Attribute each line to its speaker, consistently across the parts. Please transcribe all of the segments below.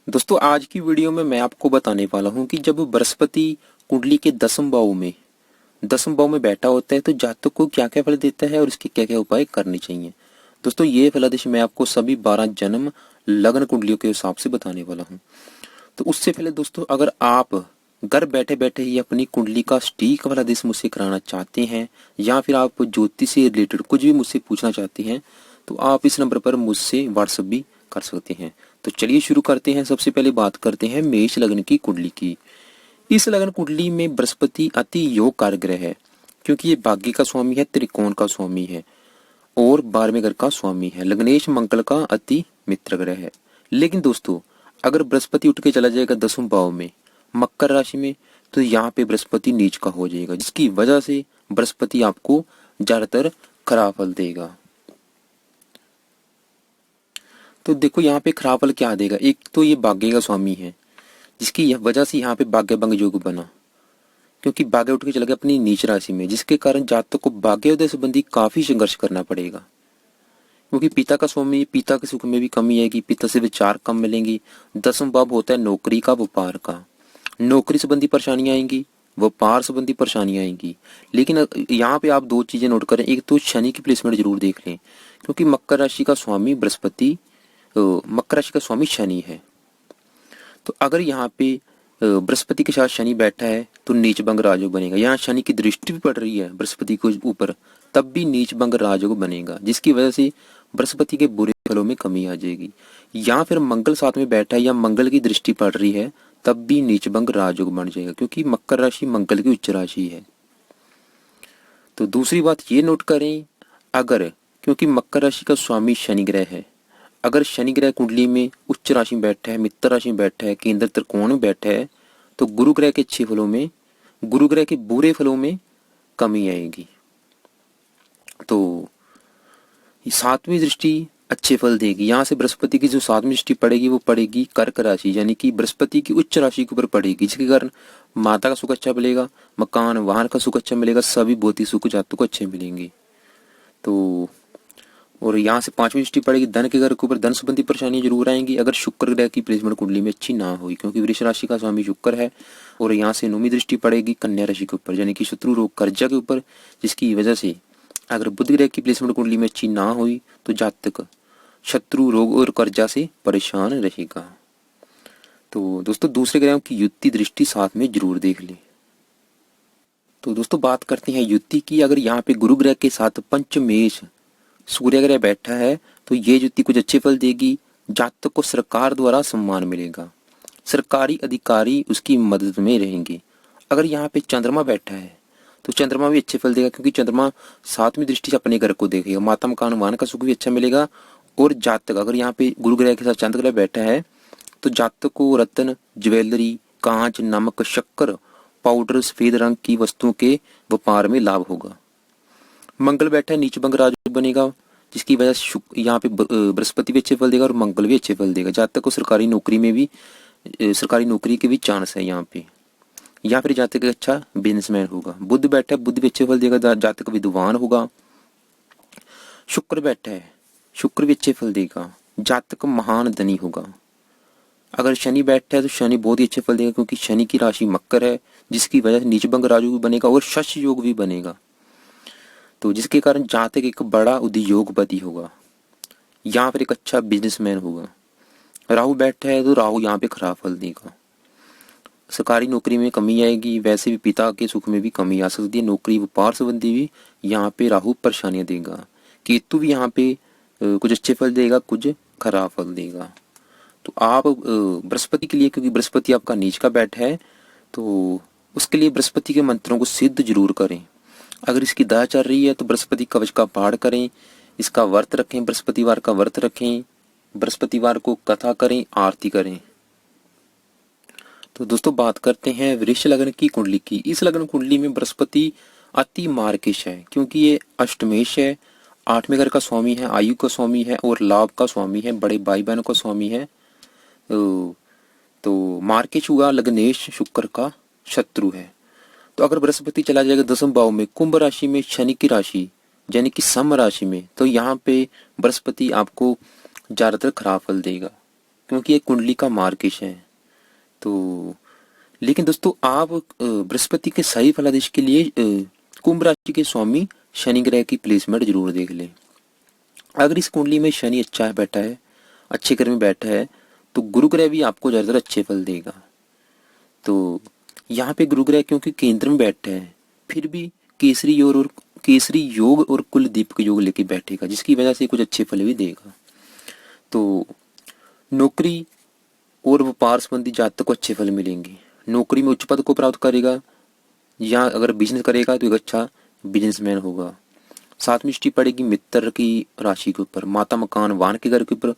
Speaker 1: दोस्तों आज की वीडियो में मैं आपको बताने वाला हूं कि जब बृहस्पति कुंडली के दसम भाव में बैठा होता है तो जातक को क्या क्या फल देता है और इसके क्या क्या उपाय करने चाहिए। दोस्तों ये फलादेश मैं आपको सभी 12 जन्म लग्न कुंडलियों के हिसाब से बताने वाला हूं। तो उससे पहले दोस्तों अगर आप घर बैठे बैठे ही अपनी कुंडली का सटीक फलादेश मुझसे कराना चाहते हैं या फिर आप ज्योतिष से रिलेटेड कुछ भी मुझसे पूछना चाहते हैं तो आप इस नंबर पर मुझसे व्हाट्सएप भी कर सकते हैं। तो चलिए शुरू करते हैं। सबसे पहले बात करते हैं मेष लग्न की कुंडली की। इस लग्न कुंडली में बृहस्पति अति योग कारक ग्रह है क्योंकि ये भाग्य का स्वामी है, त्रिकोण का स्वामी है और 12वें घर का स्वामी है। लग्नेश मंगल का अति मित्र ग्रह है। लेकिन दोस्तों अगर बृहस्पति उठ के चला जाएगा 10वें भाव में मकर राशि में तो यहाँ पे बृहस्पति नीच का हो जाएगा, जिसकी वजह से बृहस्पति आपको ज्यादातर खराब फल देगा। तो देखो यहाँ पे खराब फल क्या देगा। एक तो ये भाग्य का स्वामी है जिसकी वजह से यहाँ पे भाग्य भंग योग बना क्योंकि भाग्य उठ के चला गया अपनी नीच राशि में, जिसके कारण जातक को भाग्योदय संबंधी काफी संघर्ष करना पड़ेगा क्योंकि पिता का स्वामी, पिता के सुख में भी कमी आएगी, पिता से विचार कम मिलेंगी। 10वां भाव होता है नौकरी का, व्यापार का। नौकरी संबंधी परेशानियां आएंगी, व्यापार संबंधी परेशानियां आएंगी। लेकिन यहाँ पे आप दो चीजें नोट करें। एक तो शनि की प्लेसमेंट जरूर देख लें क्योंकि मकर राशि का स्वामी बृहस्पति, मकर राशि का स्वामी शनि है। तो अगर यहाँ पे बृहस्पति के साथ शनि बैठा है तो नीच भंग राजयोग बनेगा। यहाँ शनि की दृष्टि भी पड़ रही है बृहस्पति के ऊपर, तब भी नीच भंग राजयोग बनेगा, जिसकी वजह से बृहस्पति के बुरे फलों में कमी आ जाएगी। या फिर मंगल साथ में बैठा है या मंगल की दृष्टि पड़ रही है तब भी नीच भंग राजयोग बन जाएगा क्योंकि मकर राशि मंगल की उच्च राशि है। तो दूसरी बात ये नोट करें, अगर क्योंकि मकर राशि का स्वामी शनि ग्रह है, अगर शनि ग्रह कुंडली में उच्च राशि में बैठा है, मित्र राशि में बैठा है, केंद्र त्रिकोण में बैठा है तो गुरु ग्रह के अच्छे फलों में, गुरु ग्रह के बुरे फलों में कमी आएगी। तो 7वीं दृष्टि अच्छे फल देगी। यहाँ से बृहस्पति की जो 7वीं दृष्टि पड़ेगी वो पड़ेगी कर्क राशि, यानी कि बृहस्पति की उच्च राशि के ऊपर पड़ेगी, जिसके कारण माता का सुख अच्छा मिलेगा, मकान वाहन का सुख अच्छा मिलेगा, सभी भौतिक सुख जातकों को अच्छे मिलेंगे। तो और यहाँ से 5वीं दृष्टि पड़ेगी धन के घर के ऊपर, धन संबंधी परेशानी जरूर आएंगी अगर शुक्र ग्रह की प्लेसमेंट कुंडली में अच्छी ना हुई क्योंकि वृष राशि का स्वामी शुक्र है। और यहाँ से 9वीं दृष्टि पड़ेगी कन्या राशि के ऊपर, यानी कि शत्रु रोग कर्जा के ऊपर, जिसकी वजह से अगर बुध ग्रह की प्लेसमेंट कुंडली में अच्छी ना हुई तो जातक शत्रु रोग और कर्जा से परेशान रहेगा। तो दोस्तों दूसरे ग्रहों की युति दृष्टि साथ में जरूर देख ले। तो दोस्तों बात करते हैं युति की। अगर यहाँ पे गुरु ग्रह के साथ पंचमेश सूर्य ग्रह बैठा है तो ये युति कुछ अच्छे फल देगी। जातक को सरकार द्वारा सम्मान मिलेगा, सरकारी अधिकारी उसकी मदद में रहेंगे। अगर यहाँ पे चंद्रमा बैठा है तो चंद्रमा भी अच्छे फल देगा क्योंकि चंद्रमा 7वीं दृष्टि से अपने घर को देखेगा, माता मकान वाहन का सुख भी अच्छा मिलेगा। और जातक अगर यहाँ पे गुरु ग्रह के साथ चंद्र ग्रह बैठा है तो जातक को रत्न, ज्वेलरी, कांच, नमक, शक्कर, पाउडर, सफेद रंग की वस्तुओं के व्यापार में लाभ होगा। मंगल बैठा है नीच भंग राजयोग बनेगा, जिसकी वजह से यहाँ पे बृहस्पति भी अच्छे फल देगा और मंगल भी अच्छे फल देगा। जातक को सरकारी नौकरी के भी चांस है यहाँ पे, या फिर जातक अच्छा बिजनेसमैन होगा। बुध बैठा है, बुध भी अच्छे फल देगा, जातक विद्वान होगा। शुक्र बैठा है, शुक्र भी अच्छे फल देगा, जातक महान धनी होगा। अगर शनि बैठा है तो शनि बहुत ही अच्छे फल देगा क्योंकि शनि की राशि मकर है, जिसकी वजह से नीचभंग राजयोग भी बनेगा और शश योग भी बनेगा, तो जिसके कारण जातक एक बड़ा उद्योगपति होगा या फिर एक अच्छा बिजनेसमैन होगा। राहु बैठा है तो राहु यहाँ पे खराब फल देगा, सरकारी नौकरी में कमी आएगी, वैसे भी पिता के सुख में भी कमी आ सकती है, नौकरी व्यापार संबंधी भी यहाँ पे राहु परेशानियां देगा। केतु भी यहाँ पे कुछ अच्छे फल देगा, कुछ खराब फल देगा। तो आप बृहस्पति के लिए, क्योंकि बृहस्पति आपका नीच का बैठ है, तो उसके लिए बृहस्पति के मंत्रों को सिद्ध जरूर करें। अगर इसकी दया चल रही है तो बृहस्पति कवच का पाठ करें, इसका व्रत रखें, बृहस्पतिवार का व्रत रखें, बृहस्पतिवार को कथा करें, आरती करें। तो दोस्तों बात करते हैं वृष लग्न की कुंडली की। इस लग्न कुंडली में बृहस्पति अति मार्किश है क्योंकि ये अष्टमेश है, 8वें घर का स्वामी है, आयु का स्वामी है और लाभ का स्वामी है, बड़े भाई बहनों का स्वामी है। तो मार्किश हुआ, लग्नेश शुक्र का शत्रु है। तो अगर बृहस्पति चला जाएगा 10वें भाव में कुंभ राशि में शनि की राशि यानी कि सम राशि में, तो यहाँ पे बृहस्पति आपको ज्यादातर खराब फल देगा। क्योंकि ये कुंडली का मार्गशीर्ष है। तो लेकिन दोस्तों आप बृहस्पति के सही फलादेश के लिए कुंभ राशि के स्वामी शनि ग्रह की प्लेसमेंट जरूर देख लें। अगर इस कुंडली में शनि अच्छा बैठा है, अच्छे घर में बैठा है, तो गुरु ग्रह भी आपको ज्यादातर अच्छे फल देगा। तो यहाँ पे गुरु ग्रह क्योंकि केंद्र में बैठा है, फिर भी केसरी योग और कुल दीपक योग लेके बैठेगा, जिसकी वजह से कुछ अच्छे फल भी देगा। तो नौकरी और व्यापार संबंधी जातक को अच्छे फल मिलेंगे। नौकरी में उच्च पद को प्राप्त करेगा, या अगर बिजनेस करेगा तो एक अच्छा बिजनेसमैन होगा। सातवीं दृष्टि पड़ेगी मित्र की राशि के ऊपर, माता मकान वाहन के घर के ऊपर,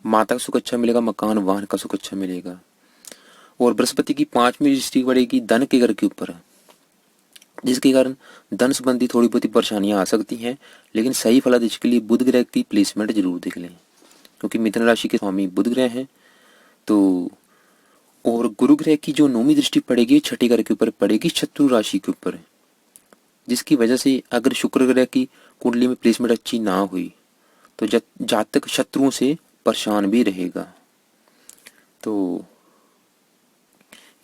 Speaker 1: माता का सुख अच्छा मिलेगा, मकान वाहन का सुख अच्छा मिलेगा। और बृहस्पति की पांचवी दृष्टि पड़ेगी धन के घर के ऊपर, जिसके कारण धन संबंधी थोड़ी बहुत परेशानियां आ सकती हैं। लेकिन सही फलादेश के लिए बुध ग्रह की प्लेसमेंट जरूर देख लें, क्योंकि मिथुन राशि के स्वामी बुध ग्रह हैं। तो और गुरु ग्रह की जो नौवीं दृष्टि पड़ेगी छठे घर के ऊपर पड़ेगी शत्रु राशि के ऊपर, जिसकी वजह से अगर शुक्र ग्रह की कुंडली में प्लेसमेंट अच्छी ना हुई तो जातक शत्रुओं से परेशान भी रहेगा। तो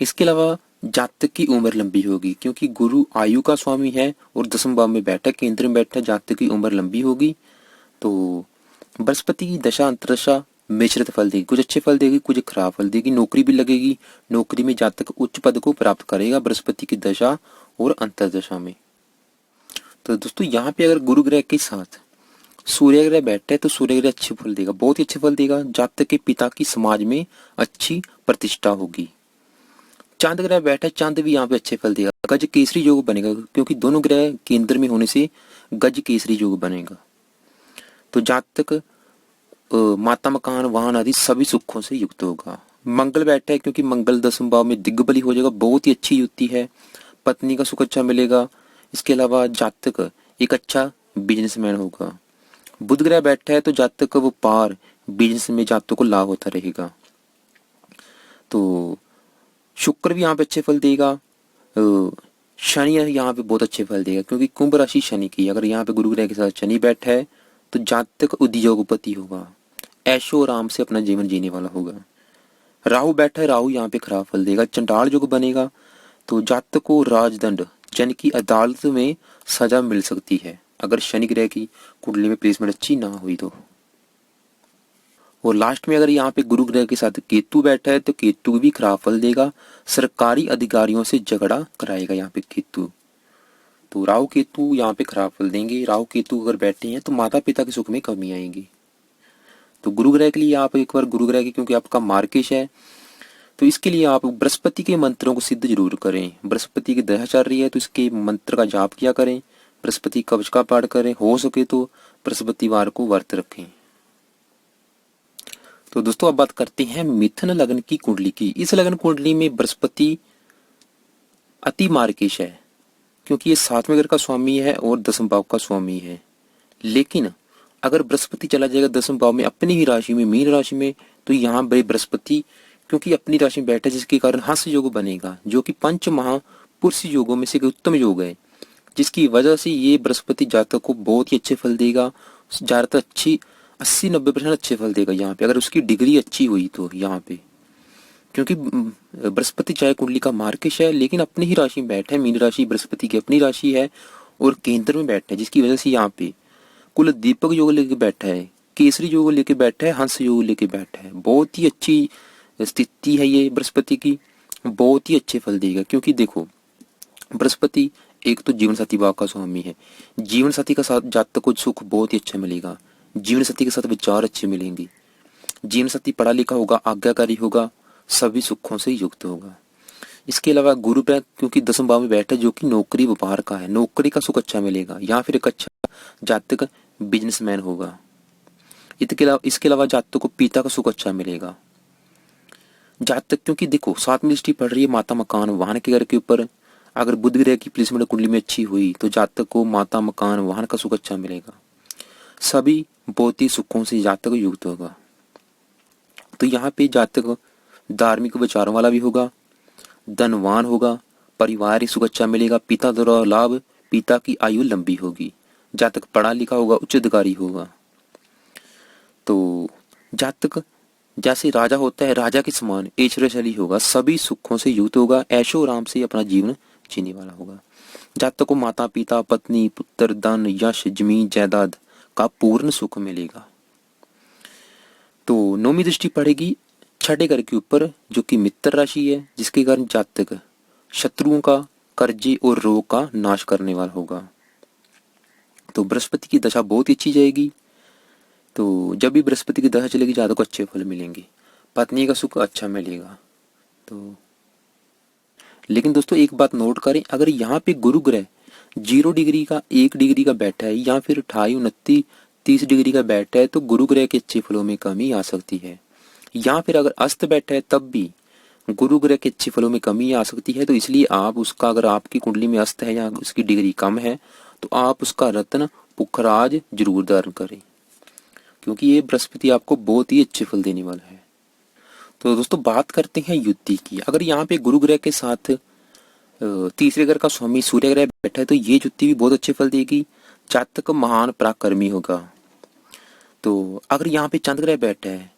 Speaker 1: इसके अलावा जातक की उम्र लंबी होगी, क्योंकि गुरु आयु का स्वामी है और दसम भाव में बैठा, केंद्र में बैठा, जातक की उम्र लंबी होगी। तो बृहस्पति की दशा अंतरदशा मिश्रित फल देगी, कुछ अच्छे फल देगी, कुछ खराब फल देगी। नौकरी भी लगेगी, नौकरी में जातक उच्च पद को प्राप्त करेगा बृहस्पति की दशा और अंतरदशा में। तो दोस्तों यहाँ पे अगर गुरु ग्रह के साथ सूर्य ग्रह बैठे है तो सूर्य ग्रह अच्छे फल देगा, बहुत ही अच्छे फल देगा। जातक के पिता की समाज में अच्छी प्रतिष्ठा होगी। चांद ग्रह बैठा है, चांद भी यहाँ पे अच्छे फल देगा, गज केसरी योग बनेगा, क्योंकि दोनों ग्रह केंद्र में होने से गज केसरी योग बनेगा। तो जातक माता मकान वाहन आदि सभी सुखों से युक्त होगा। मंगल बैठा है, क्योंकि मंगल दसम भाव में दिग्बली हो जाएगा, बहुत ही अच्छी युति है, पत्नी का सुख अच्छा मिलेगा। इसके अलावा जातक एक अच्छा बिजनेसमैन होगा। बुध ग्रह बैठा है तो जातक का व्यापार बिजनेस में जातक को लाभ होता रहेगा। तो शुक्र भी यहाँ पे अच्छे फल देगा। शनि यहाँ पे बहुत अच्छे फल देगा, क्योंकि कुंभ राशि शनि की, अगर यहाँ पे गुरु ग्रह के साथ शनि बैठा है तो जातक उद्योगपति होगा, ऐशो आराम से अपना जीवन जीने वाला होगा। राहु बैठा है, राहु यहाँ पे खराब फल देगा, चंडाल योग बनेगा। तो जातक को राजदंड जन की अदालत में सजा मिल सकती है, अगर शनि ग्रह की कुंडली में प्लेसमेंट अच्छी ना हुई तो। और लास्ट में अगर यहाँ पे गुरु ग्रह के साथ केतु बैठा है तो केतु भी खराब फल देगा, सरकारी अधिकारियों से झगड़ा कराएगा यहाँ पे केतु। तो राहु केतु यहाँ पे खराब फल देंगे। राहु केतु अगर बैठे हैं तो माता पिता के सुख में कमी आएगी। तो गुरु ग्रह के लिए आप एक बार गुरु ग्रह के, क्योंकि आपका मार्गशीर्ष है, तो इसके लिए आप बृहस्पति के मंत्रों को सिद्ध जरूर करें। बृहस्पति की दशा चल रही है तो इसके मंत्र का जाप किया करें, बृहस्पति कवच का पाठ करें, हो सके तो बृहस्पतिवार को व्रत रखें। तो दोस्तों अब बात करते हैं मिथुन लग्न की कुंडली की। इस लग्न कुंडली में बृहस्पति अति मार्गशीर्ष है, क्योंकि ये सातवें घर का स्वामी है और दसम भाव का स्वामी है। लेकिन अगर बृहस्पति चला जाएगा दसम भाव में अपनी ही राशि में, मीन राशि में, तो यहाँ बृहस्पति क्योंकि अपनी राशि में बैठा, जिसके कारण हंस योग बनेगा, जो कि पंच महापुरुष योगों में से एक उत्तम योग है, जिसकी वजह से ये बृहस्पति जातक को बहुत ही अच्छे फल देगा। ज्यादातर अच्छी 80-90% अच्छे फल देगा यहाँ पे, अगर उसकी डिग्री अच्छी हुई तो यहाँ पे, क्योंकि बृहस्पति चाहे कुंडली का मार्गशीर्ष है लेकिन अपनी ही राशि में बैठा है, मीन राशि बृहस्पति की अपनी राशि है और केंद्र में बैठा है, जिसकी वजह से यहाँ पे कुल दीपक योग लेके बैठा है, केसरी योग लेके बैठा है, हंस योग लेके बैठा है। बहुत ही अच्छी स्थिति है ये बृहस्पति की, बहुत ही अच्छे फल देगा। क्योंकि देखो बृहस्पति एक तो जीवन साथी भाव का स्वामी है, जीवन साथी का साथ जातक को सुख बहुत ही अच्छा मिलेगा, जीवन साथी के साथ विचार अच्छे मिलेंगे, जीवन साथी पढ़ा लिखा होगा, आज्ञाकारी होगा, सभी सुखों से युक्त होगा। इसके अलावा गुरु ग्रह क्योंकि दसम भाव में बैठा है, जो कि नौकरी व्यापार का है, नौकरी का सुख अच्छा मिलेगा, या फिर एक अच्छा जातक बिजनेसमैन होगा। इसके अलावा जातक को पिता का सुख अच्छा मिलेगा। जातक क्योंकि देखो सातवीं दृष्टि पड़ रही है माता मकान वाहन के घर के ऊपर, अगर बुध ग्रह की प्लेसमेंट कुंडली में अच्छी हुई तो जातक को माता मकान वाहन का सुख अच्छा मिलेगा, सभी भौतिक सुखों से जातक युक्त होगा। तो यहाँ पे जातक धार्मिक विचारों वाला भी होगा, धनवान होगा, पारिवारिक सुख अच्छा मिलेगा, पिता द्वारा लाभ, पिता की आयु लंबी होगी, जातक पढ़ा लिखा होगा, उच्च अधिकारी होगा। तो जातक जैसे राजा होता है, राजा के समान ऐश्वर्यशाली होगा, सभी सुखों से युक्त होगा, ऐशो आराम से अपना जीवन जीने वाला होगा। जातक को माता पिता, पत्नी, पुत्र, धन, यश, जमीन, जायदाद का पूर्ण सुख मिलेगा। तो नौवीं दृष्टि पड़ेगी छठे घर के ऊपर, जो कि मित्र राशि है, जिसके कारण जातक शत्रुओं का, कर्जे और रोग का नाश करने वाला होगा। तो बृहस्पति की दशा बहुत ही अच्छी जाएगी। तो जब भी बृहस्पति की दशा चलेगी, जातक को अच्छे फल मिलेंगे, पत्नी का सुख अच्छा मिलेगा। तो लेकिन दोस्तों एक बात नोट करें, अगर यहाँ पे गुरु ग्रह 0 डिग्री का, 1 डिग्री का बैठा है, या फिर 28, 29, 30 डिग्री का बैठा है, तो गुरु ग्रह के अच्छे फलों में कमी आ सकती है। या फिर अगर अस्त बैठा है तब भी गुरु ग्रह के अच्छे फलों में कमी आ सकती है। तो इसलिए आप उसका, अगर आपकी कुंडली में अस्त है या उसकी डिग्री कम है, तो आप उसका रत्न पुखराज जरूर धारण करें, क्योंकि ये बृहस्पति आपको बहुत ही अच्छे फल देने वाला है। तो दोस्तों बात करते हैं युति की। अगर यहाँ पे गुरु ग्रह के साथ तीसरे घर का स्वामी सूर्य ग्रह बैठा है, तो ये युति भी बहुत अच्छे फल देगी, जातक महान पराक्रमी होगा। तो अगर यहाँ पे चंद्र ग्रह बैठा है,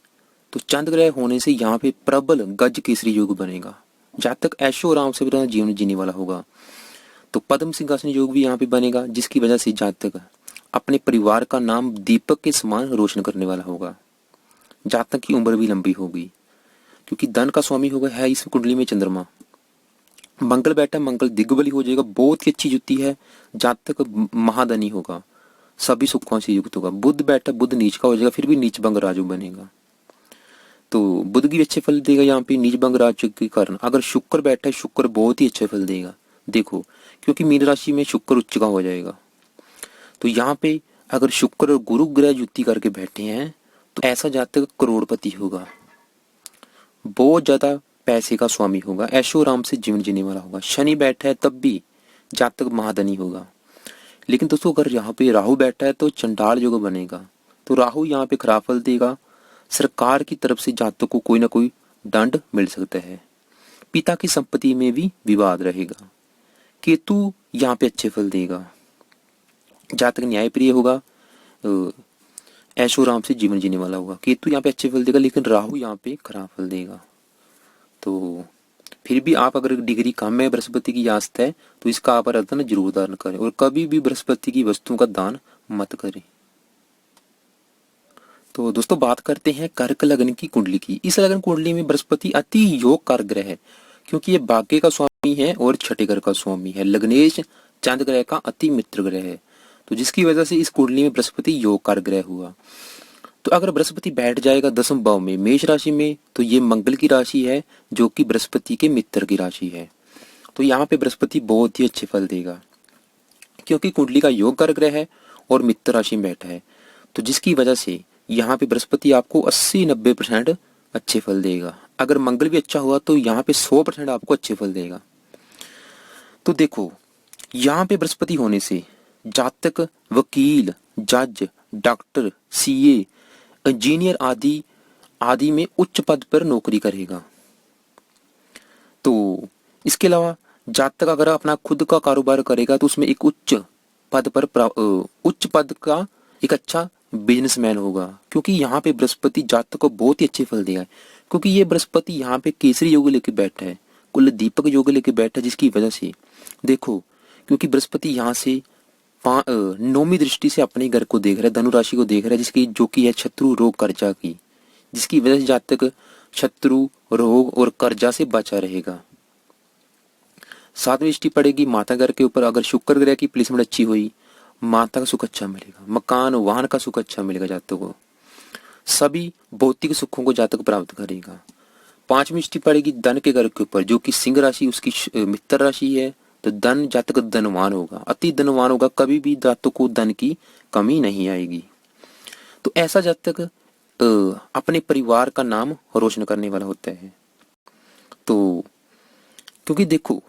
Speaker 1: तो चंद्र ग्रह होने से यहाँ पे प्रबल गज केसरी योग बनेगा, जातक ऐशो आराम से अपना जीवन जीने वाला होगा। तो पद्म सिंहासन योग भी यहाँ पे बनेगा, जिसकी वजह से जातक अपने परिवार का नाम दीपक के समान रोशन करने वाला होगा। जातक की उम्र भी लंबी होगी, क्योंकि धन का स्वामी होगा है इस कुंडली में चंद्रमा। मंगल बैठा, मंगल दिग्बली हो जाएगा, बहुत ही अच्छी युति है, जातक महाधनी होगा, सभी सुखों से युक्त होगा। बुध बैठा, बुध नीच का हो जाएगा, फिर भी नीच भंग राजू बनेगा, तो बुध भी अच्छे फल देगा यहाँ पे नीच भंग राजू के कारण। अगर शुक्र बैठा है, शुक्र बहुत ही अच्छे फल देगा, देखो, क्योंकि मीन राशि में शुक्र उच्च का हो जाएगा। तो यहाँ पे अगर शुक्र और गुरु ग्रह युति करके बैठे हैं, तो ऐसा जातक करोड़पति होगा, बहुत ज्यादा पैसे का स्वामी होगा, ऐशो आराम से जीवन जीने वाला होगा। शनि बैठा है तब भी जातक महाधनी होगा। लेकिन दोस्तों अगर यहाँ पे राहु बैठा है, तो चंडाल योग बनेगा। तो राहु यहाँ पे खराब फल देगा, सरकार की तरफ से जातक को कोई ना कोई दंड मिल सकता है, पिता की संपत्ति में भी विवाद रहेगा। केतु यहाँ पे अच्छे फल देगा, जातक न्याय प्रिय होगा, ऐशो आराम से जीवन जीने वाला होगा। केतु यहाँ पे अच्छे फल देगा, लेकिन राहु यहाँ पे खराब फल देगा। तो फिर भी आप अगर डिग्री कम है, बृहस्पति की आस्था है, तो इसका आप रत्न जरूर दान करें, और कभी भी बृहस्पति की वस्तुओं का दान मत करें। तो दोस्तों बात करते हैं कर्क लग्न की कुंडली की। इस लग्न कुंडली में बृहस्पति अति योग कार ग्रह है, क्योंकि ये भाग्य का स्वामी है और छठे घर का स्वामी है। लग्नेश चंद्र ग्रह का अति मित्र ग्रह है, तो जिसकी वजह से इस कुंडली में बृहस्पति योग कार ग्रह हुआ। तो अगर बृहस्पति बैठ जाएगा 10वें भाव में, मेष राशि में, तो ये मंगल की राशि है, जो कि बृहस्पति के मित्र की राशि है। तो यहाँ पे बृहस्पति बहुत ही अच्छे फल देगा, क्योंकि कुंडली का योग कर ग्रह है और मित्र राशि में बैठा है। तो जिसकी वजह से यहाँ पे बृहस्पति आपको 80-90% अच्छे फल देगा। अगर मंगल भी अच्छा हुआ, तो यहाँ पे 100% आपको अच्छे फल देगा। तो देखो, यहाँ पे बृहस्पति होने से जातक वकील, जज, डॉक्टर, सीए, इंजीनियर आदि आदि में उच्च पद पर नौकरी करेगा। तो इसके अलावा जातक अगर अपना खुद का कारोबार करेगा, तो उसमें एक उच्च पद का एक अच्छा बिजनेसमैन होगा, क्योंकि यहाँ पे बृहस्पति जातक को बहुत ही अच्छे फल देगा। क्योंकि ये बृहस्पति यहाँ पे केसरी योग लेके बैठा है, कुल दीपक योग लेके बैठा है, जिसकी वजह से देखो, क्योंकि बृहस्पति यहाँ से 9वीं दृष्टि से अपने घर को देख रहा है, धनु राशि को देख रहा है, जिसकी जो कि है शत्रु, रोग, कर्जा की, जिसकी वजह से जातक शत्रु, रोग और कर्जा से बचा रहेगा। 7वीं दृष्टि पड़ेगी माता घर के ऊपर। अगर शुक्र ग्रह की प्लेसमेंट अच्छी हुई, माता का सुख अच्छा मिलेगा, मकान वाहन का सुख अच्छा मिलेगा जातक को, सभी भौतिक सुखों को जातक प्राप्त करेगा। 5वीं दृष्टि पड़ेगी धन के घर के ऊपर, जो कि सिंह राशि उसकी मित्र राशि है। तो धन जातक धनवान होगा, अति धनवान होगा, कभी भी जातक को धन की कमी नहीं आएगी। तो ऐसा जातक अपने परिवार का नाम रोशन करने वाला होता है। तो क्योंकि देखो,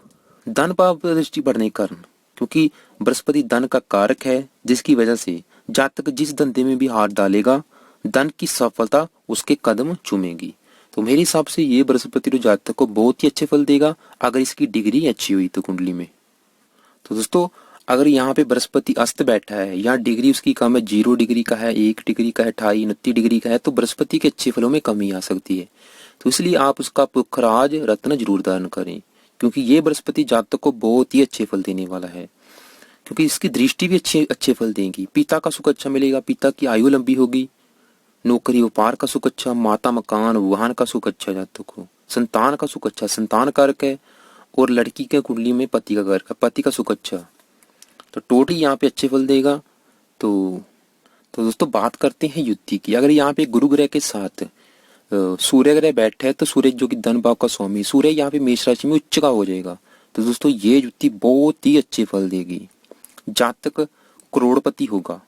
Speaker 1: धन पाप दृष्टि बढ़ने के कारण, क्योंकि बृहस्पति धन का कारक है, जिसकी वजह से जातक जिस धंधे में भी हाथ डालेगा, धन की सफलता उसके कदम चूमेगी। तो मेरे हिसाब से ये बृहस्पति तो जातक को बहुत ही अच्छे फल देगा, अगर इसकी डिग्री अच्छी हुई तो कुंडली में। तो दोस्तों अगर यहाँ पे बृहस्पति अस्त बैठा है, यहाँ डिग्री उसकी कम है, 0 डिग्री का है, 1 डिग्री का है, 28 29 डिग्री का है, तो बृहस्पति के अच्छे फलों में कमी आ सकती है। तो इसलिए आप उसका पुखराज रत्न जरूर दान करें, क्योंकि ये बृहस्पति जातक को बहुत ही अच्छे फल देने वाला है, क्योंकि इसकी दृष्टि भी अच्छे अच्छे फल देंगी। पिता का सुख अच्छा मिलेगा, पिता की आयु लंबी होगी, नौकरी व्यापार का सुख अच्छा, माता मकान वाहन का सुख अच्छा जातक को, संतान का सुख अच्छा, संतान कारक है, और लड़की के कुंडली में पति का कारक है, पति का सुख अच्छा। तो टोटली यहाँ पे अच्छे फल देगा। तो दोस्तों बात करते हैं युति की। अगर यहाँ पे गुरु ग्रह के साथ सूर्य ग्रह बैठे है, तो सूर्य जो कि धन भाव का स्वामी, सूर्य यहाँ पे मेष राशि में उच्च का हो जाएगा। तो दोस्तों ये युति बहुत ही अच्छे फल देगी। जातक करोड़पति होगा,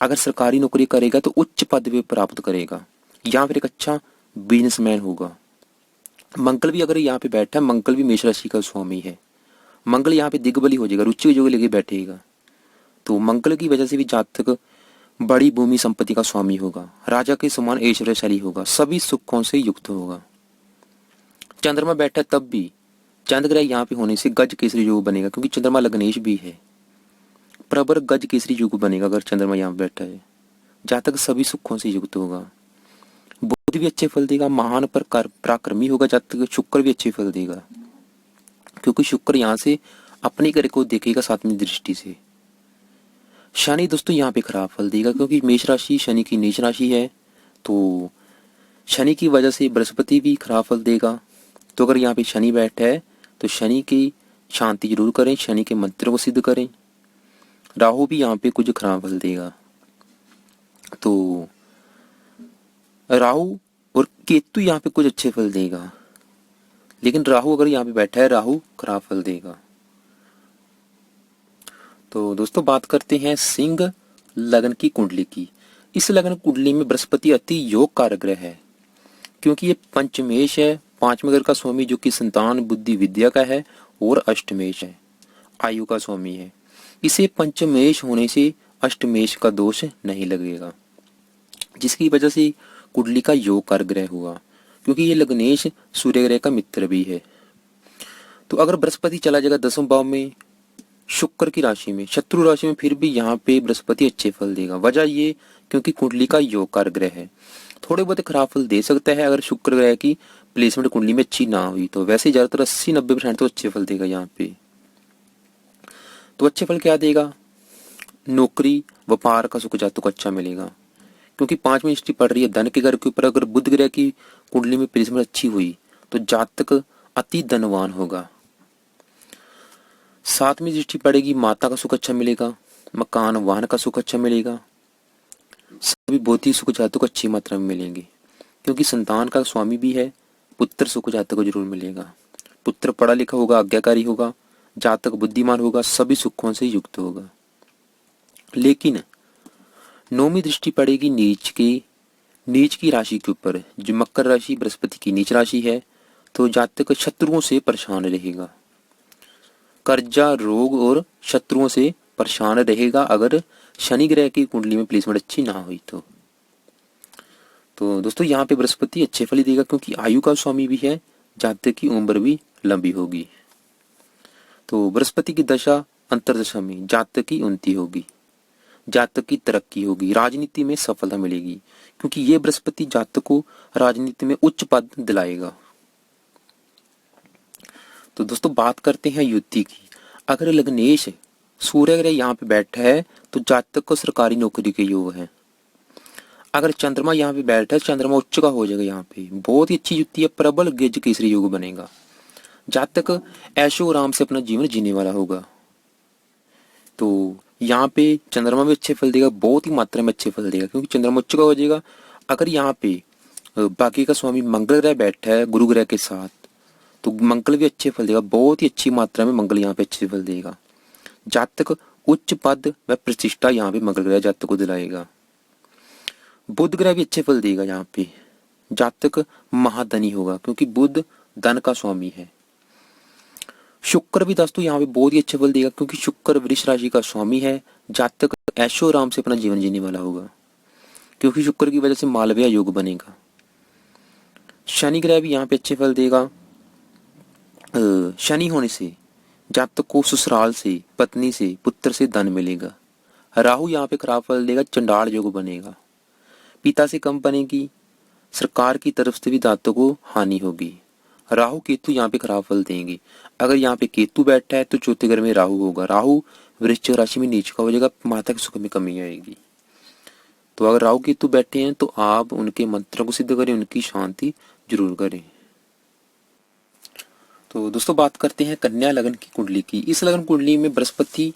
Speaker 1: अगर सरकारी नौकरी करेगा तो उच्च पदवी प्राप्त करेगा, या फिर एक अच्छा बिजनेसमैन होगा। मंगल भी अगर यहाँ पे बैठा है, मंगल भी मेष राशि का स्वामी है, मंगल यहाँ पे दिग्बली हो जाएगा, रुचि जो लेके बैठेगा। तो मंगल की वजह से भी जातक बड़ी भूमि संपत्ति का स्वामी होगा, राजा के समान ऐश्वर्यशाली होगा, सभी सुखों से युक्त होगा। चंद्रमा बैठा तब भी चंद्र ग्रह यहाँ पे होने से गज केसरी योग बनेगा, क्योंकि चंद्रमा लग्नेश भी है, प्रबर गज केसरी योग बनेगा अगर चंद्रमा यहाँ बैठा है। जातक सभी सुखों से युक्त होगा, बुध भी अच्छे फल देगा, महान पर पराक्रमी होगा। जातक शुक्र भी अच्छे फल देगा, क्योंकि शुक्र यहाँ से अपने ग्रह को देखेगा 7वीं दृष्टि से। शनि दोस्तों यहाँ पे खराब फल देगा, क्योंकि मेष राशि शनि की नीच राशि है, तो शनि की वजह से बृहस्पति भी खराब फल देगा। तो अगर यहाँ पे शनि बैठा है तो शनि की शांति जरूर करें, शनि के मंत्र को सिद्ध करें। राहु भी यहाँ पे कुछ खराब फल देगा, तो राहु और केतु यहाँ पे कुछ अच्छे फल देगा, लेकिन राहु अगर यहाँ पे बैठा है, राहु खराब फल देगा। तो दोस्तों बात करते हैं सिंह लगन की कुंडली की। इस लगन कुंडली में बृहस्पति अति योग कारक ग्रह है, क्योंकि ये पंचमेश है, 5वें घर का स्वामी, जो कि संतान बुद्धि विद्या का है, और अष्टमेश है, आयु का स्वामी है। इसे पंचमेश होने से अष्टमेश का दोष नहीं लगेगा, जिसकी वजह से कुंडली का योग कारक ग्रह हुआ, क्योंकि ये लग्नेश सूर्य ग्रह का मित्र भी है। तो अगर बृहस्पति चला जाएगा 10वें भाव में, शुक्र की राशि में, शत्रु राशि में, फिर भी यहाँ पे बृहस्पति अच्छे फल देगा। वजह ये क्योंकि कुंडली का योग कारक ग्रह है। थोड़े बहुत खराब फल दे सकता है अगर शुक्र ग्रह की प्लेसमेंट कुंडली में अच्छी ना हुई, तो वैसे ज्यादातर 80-90% तो अच्छे फल देगा यहाँ पे। तो अच्छे फल क्या देगा? नौकरी व्यापार का सुख जातक को अच्छा मिलेगा, क्योंकि 5वीं दृष्टि पड़ रही है धन के घर के ऊपर। अगर बुध ग्रह की कुंडली में प्लेसमेंट अच्छी हुई तो जातक अति धनवान होगा। 7वीं दृष्टि पड़ेगी, माता का सुख अच्छा मिलेगा, मकान वाहन का सुख अच्छा मिलेगा, सभी भौतिक सुख जातक को अच्छी मात्रा में मिलेंगे, क्योंकि संतान का स्वामी भी है। पुत्र सुख जातक को जरूर मिलेगा, पुत्र पढ़ा लिखा होगा, आज्ञाकारी होगा, जातक बुद्धिमान होगा, सभी सुखों से युक्त होगा। लेकिन 9वीं दृष्टि पड़ेगी नीच की राशि के ऊपर, जो मकर राशि बृहस्पति की नीच राशि है, तो जातक शत्रुओं से परेशान रहेगा, कर्जा रोग और शत्रुओं से परेशान रहेगा अगर शनि ग्रह की कुंडली में प्लेसमेंट अच्छी ना हुई तो दोस्तों यहाँ पे बृहस्पति अच्छे फल ही देगा, क्योंकि आयु का स्वामी भी है, जातक की उम्र भी लंबी होगी। तो बृहस्पति की दशा अंतरदशा में जातक की उन्नति होगी, जातक की तरक्की होगी, राजनीति में सफलता मिलेगी, क्योंकि ये बृहस्पति जातक को राजनीति में उच्च पद दिलाएगा। तो दोस्तों बात करते हैं युति की। अगर लग्नेश सूर्य ग्रह यहाँ पे बैठा है तो जातक को सरकारी नौकरी के योग है। अगर चंद्रमा यहाँ पे बैठा है, चंद्रमा उच्च का हो जाएगा, यहाँ पे बहुत ही अच्छी युति है, प्रबल गेज केसरी योग बनेगा, जातक ऐशो आराम से अपना जीवन जीने वाला होगा। तो यहाँ पे चंद्रमा भी अच्छे फल देगा, बहुत ही मात्रा में अच्छे फल देगा, क्योंकि चंद्रमा उच्च का हो जाएगा। अगर यहाँ पे बाकी का स्वामी मंगल ग्रह बैठा है गुरु ग्रह के साथ, तो मंगल भी अच्छे फल देगा, बहुत ही अच्छी मात्रा में मंगल यहाँ पे अच्छे फल देगा। जातक उच्च पद व प्रतिष्ठा यहाँ पे मंगल ग्रह जातक को दिलाएगा। बुध ग्रह भी अच्छे फल देगा, यहाँ पे जातक महाधनी होगा, क्योंकि बुध धन का स्वामी है। शुक्र भी दोस्तों यहाँ पे बहुत ही अच्छे फल देगा, क्योंकि शुक्र वृष राशि का स्वामी है, जातक ऐशो आराम से अपना जीवन जीने वाला होगा, क्योंकि शुक्र की वजह से मालव्य योग बनेगा। शनि ग्रह भी यहाँ पे अच्छे फल देगा। शनि होने से जातक को ससुराल से, पत्नी से, पुत्र से धन मिलेगा। राहु यहाँ पे खराब फल देगा, चंडाल योग बनेगा। पिता से कम बनेगी, सरकार की तरफ से भी जातक को हानि होगी। राहु केतु यहाँ पे खराब फल देंगे। अगर यहाँ पे केतु बैठा है तो चौथे घर में राहु होगा। राहु वृश्चिक राशि में नीच का हो जाएगा, माता के सुख में कमी आएगी। तो अगर राहु केतु बैठे हैं तो आप उनके मंत्रों को सिद्ध करें, उनकी शांति जरूर करें। तो दोस्तों बात करते हैं कन्या लगन की कुंडली की। इस लगन कुंडली में बृहस्पति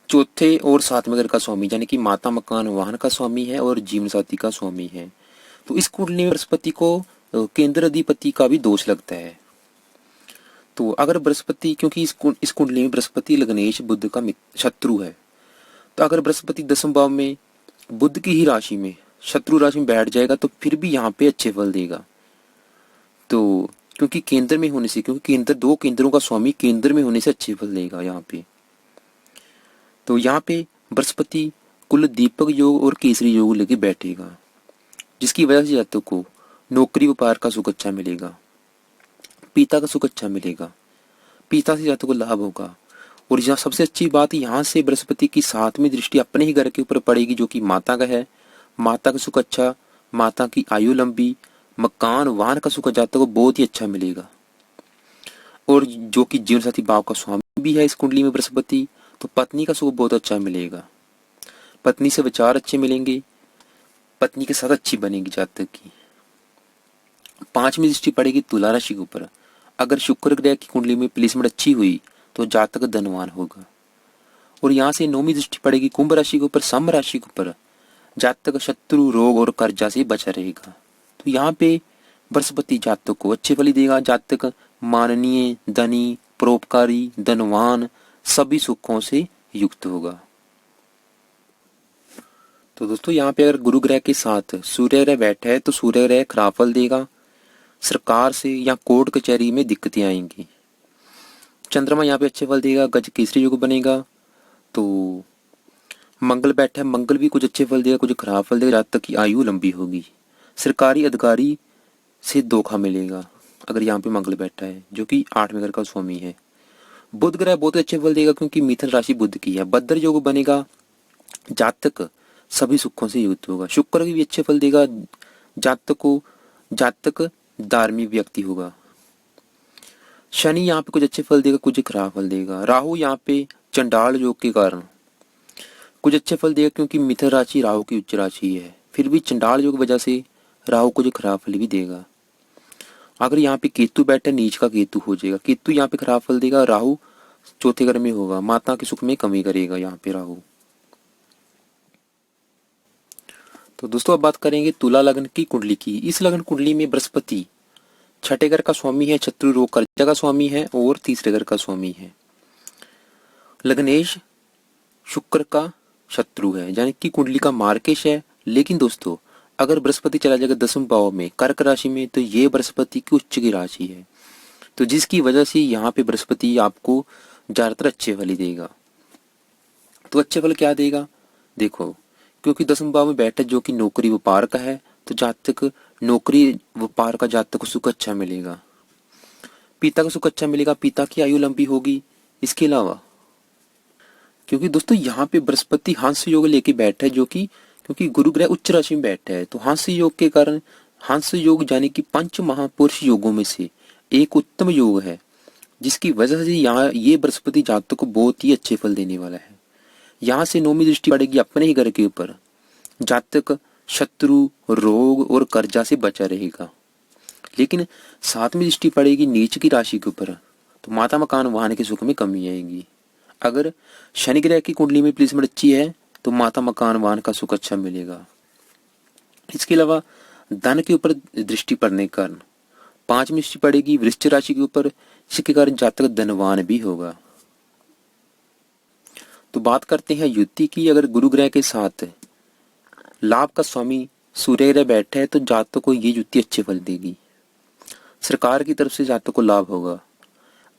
Speaker 1: चौथे और सातवें घर का स्वामी, यानी कि माता मकान वाहन का स्वामी है और जीवन साथी का स्वामी है। तो इस कुंडली में बृहस्पति को केंद्र अधिपति का भी दोष लगता है। तो अगर बृहस्पति, क्योंकि इस कुंडली में बृहस्पति लग्नेश बुध का शत्रु है, तो अगर बृहस्पति दसम भाव में बुध की ही राशि में शत्रु राशि में बैठ जाएगा तो फिर भी यहाँ पे अच्छे फल देगा। तो क्योंकि केंद्र में होने से, क्योंकि केंद्र, दो केंद्रों का स्वामी केंद्र में होने से अच्छे फल देगा यहाँ पे। तो यहाँ पे बृहस्पति कुल दीपक योग और केसरी योग लेके बैठेगा, जिसकी वजह से जातक को नौकरी व्यापार का सुख अच्छा मिलेगा, पिता का सुख अच्छा मिलेगा, पिता से जातक को लाभ होगा। और यहाँ सबसे अच्छी बात, यहाँ से बृहस्पति की सातवीं दृष्टि अपने ही घर के ऊपर पड़ेगी, जो कि माता का है। माता का सुख अच्छा, माता की आयु लंबी, मकान वाहन का सुख जातक को बहुत ही अच्छा मिलेगा। और जो कि जीवन साथी भाव का स्वामी भी है इस कुंडली में बृहस्पति, तो पत्नी का सुख बहुत अच्छा मिलेगा। पत्नी से विचार अच्छे मिलेंगे, पत्नी के साथ अच्छी बनेगी जातक की। पांचवी दृष्टि पड़ेगी तुला राशि के ऊपर। अगर शुक्र ग्रह की कुंडली में प्लेसमेंट अच्छी हुई तो जातक धनवान होगा। और यहाँ से नौवीं दृष्टि पड़ेगी कुंभ राशि के ऊपर, सम राशि के ऊपर। जातक शत्रु, रोग और कर्जा से बचा रहेगा। तो यहाँ पे बृहस्पति जातक को अच्छे फल देगा। जातक माननीय, धनी, परोपकारी, धनवान, सभी सुखों से युक्त होगा। तो दोस्तों यहाँ पे अगर गुरु ग्रह के साथ सूर्य ग्रह बैठा है तो सूर्य ग्रह खराब फल देगा, सरकार से या कोर्ट कचहरी में दिक्कतें आएंगी। चंद्रमा यहाँ पे अच्छे फल देगा, गज केसरी योग बनेगा। तो मंगल बैठा है, मंगल भी कुछ अच्छे फल देगा, कुछ खराब फल देगा। जातक की आयु लंबी होगी, सरकारी अधिकारी से धोखा मिलेगा अगर यहाँ पे मंगल बैठा है, जो कि आठवें घर का स्वामी है। बुध ग्रह बहुत अच्छे फल देगा, क्योंकि मिथुन राशि बुध की है। भद्र योग बनेगा, जातक सभी सुखों से युक्त होगा। शुक्र भी अच्छे फल देगा जातक धार्मिक व्यक्ति होगा। शनि यहाँ पे कुछ अच्छे फल देगा, कुछ खराब फल देगा। राहु यहाँ पे चंडाल योग के कारण कुछ अच्छे फल देगा, क्योंकि मिथुन राशि राहु की उच्च राशि है। फिर भी चंडाल योग की वजह से राहु कुछ खराब फल भी देगा। अगर यहाँ पे केतु बैठा, नीच का केतु हो जाएगा। केतु यहाँ पे खराब फल देगा, राहु चौथे घर में होगा, माता के सुख में कमी करेगा यहाँ पे राहु। तो दोस्तों अब बात करेंगे तुला लगन की कुंडली की। इस लगन कुंडली में बृहस्पति छठे घर का स्वामी है, शत्रु रोग कर्जा का स्वामी है और तीसरे घर का स्वामी है। लग्नेश शुक्र का शत्रु है, यानी कि कुंडली का मार्केश है। लेकिन दोस्तों अगर बृहस्पति चला जाएगा दसम भाव में, कर्क राशि में, तो ये बृहस्पति की उच्च की राशि है, तो जिसकी वजह से यहाँ पे बृहस्पति आपको ज्यादातर अच्छे फल ही देगा। तो अच्छे फल क्या देगा देखो, क्योंकि दसम भाव में बैठा जो कि नौकरी व्यापार का है, तो जातक नौकरी व्यापार का जातक को सुख अच्छा मिलेगा, पिता को सुख अच्छा मिलेगा, पिता की आयु लंबी होगी। इसके अलावा क्योंकि दोस्तों यहाँ पे बृहस्पति हंस योग लेके बैठा है, जो कि क्योंकि गुरु ग्रह उच्च राशि में बैठा है, तो हंस योग के कारण, हंस योग यानी कि पंच महापुरुष योगों में से एक उत्तम योग है, जिसकी वजह से यहाँ ये बृहस्पति जातक को बहुत ही अच्छे फल देने वाला है। यहाँ से नौवीं दृष्टि पड़ेगी अपने ही घर के ऊपर। जातक शत्रु, रोग और कर्जा से बचा रहेगा। लेकिन सातवीं दृष्टि पड़ेगी नीच की राशि के ऊपर, तो माता मकान वाहन के सुख में कमी आएगी। अगर शनि ग्रह की कुंडली में प्लेसमेंट अच्छी है तो माता मकान वाहन का सुख अच्छा मिलेगा। इसके अलावा धन के ऊपर दृष्टि पड़ने के कारण पांचवी दृष्टि पड़ेगी वृश्चिक राशि के ऊपर, जिसके कारण जातक धनवान भी होगा। तो बात करते हैं युति की। अगर गुरु ग्रह के साथ लाभ का स्वामी सूर्य ग्रह बैठा है तो जातक को ये युति अच्छे फल देगी, सरकार की तरफ से जातक को लाभ होगा।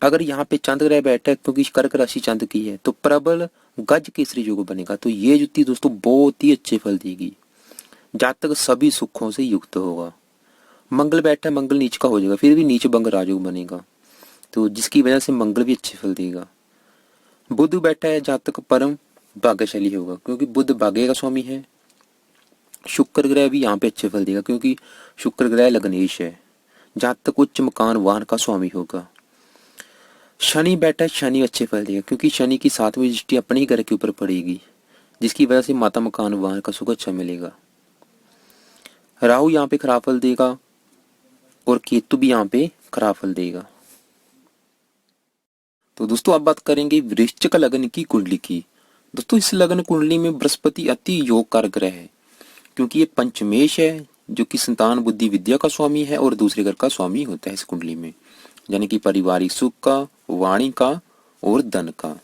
Speaker 1: अगर यहाँ पे चंद्र ग्रह बैठा है, क्योंकि कर्क राशि चंद्र की है, तो प्रबल गज केसरी योग बनेगा, तो ये युति दोस्तों बहुत ही अच्छे फल देगी, जातक सभी सुखों से युक्त होगा। मंगल बैठा है, मंगल नीच का हो जाएगा, फिर भी नीच भंग राजयोग बनेगा। तो जिसकी वजह से मंगल भी अच्छे फल देगा। बुध बैठा है जातक परम भाग्यशाली होगा, क्योंकि बुध भाग्य का स्वामी है। शुक्र ग्रह भी यहाँ पे अच्छे फल देगा, क्योंकि शुक्र ग्रह लग्नेश है। जातक उच्च मकान वाहन का स्वामी होगा। शनि बैठा है, शनि अच्छे फल देगा, क्योंकि शनि की 7वीं दृष्टि अपने ही घर के ऊपर पड़ेगी, जिसकी वजह से माता मकान वाहन का सुख अच्छा मिलेगा। राहु यहाँ पे खराब फल देगा और केतु भी यहाँ पे खराब फल देगा। तो दोस्तों अब बात करेंगे वृश्चिक लग्न की कुंडली की। दोस्तों इस लग्न कुंडली में बृहस्पति अति योगकार ग्रह है, क्योंकि ये पंचमेश है जो कि संतान बुद्धि विद्या का स्वामी है और दूसरे घर का स्वामी होता है इस कुंडली में, यानी कि पारिवारिक सुख का, वाणी का और धन का।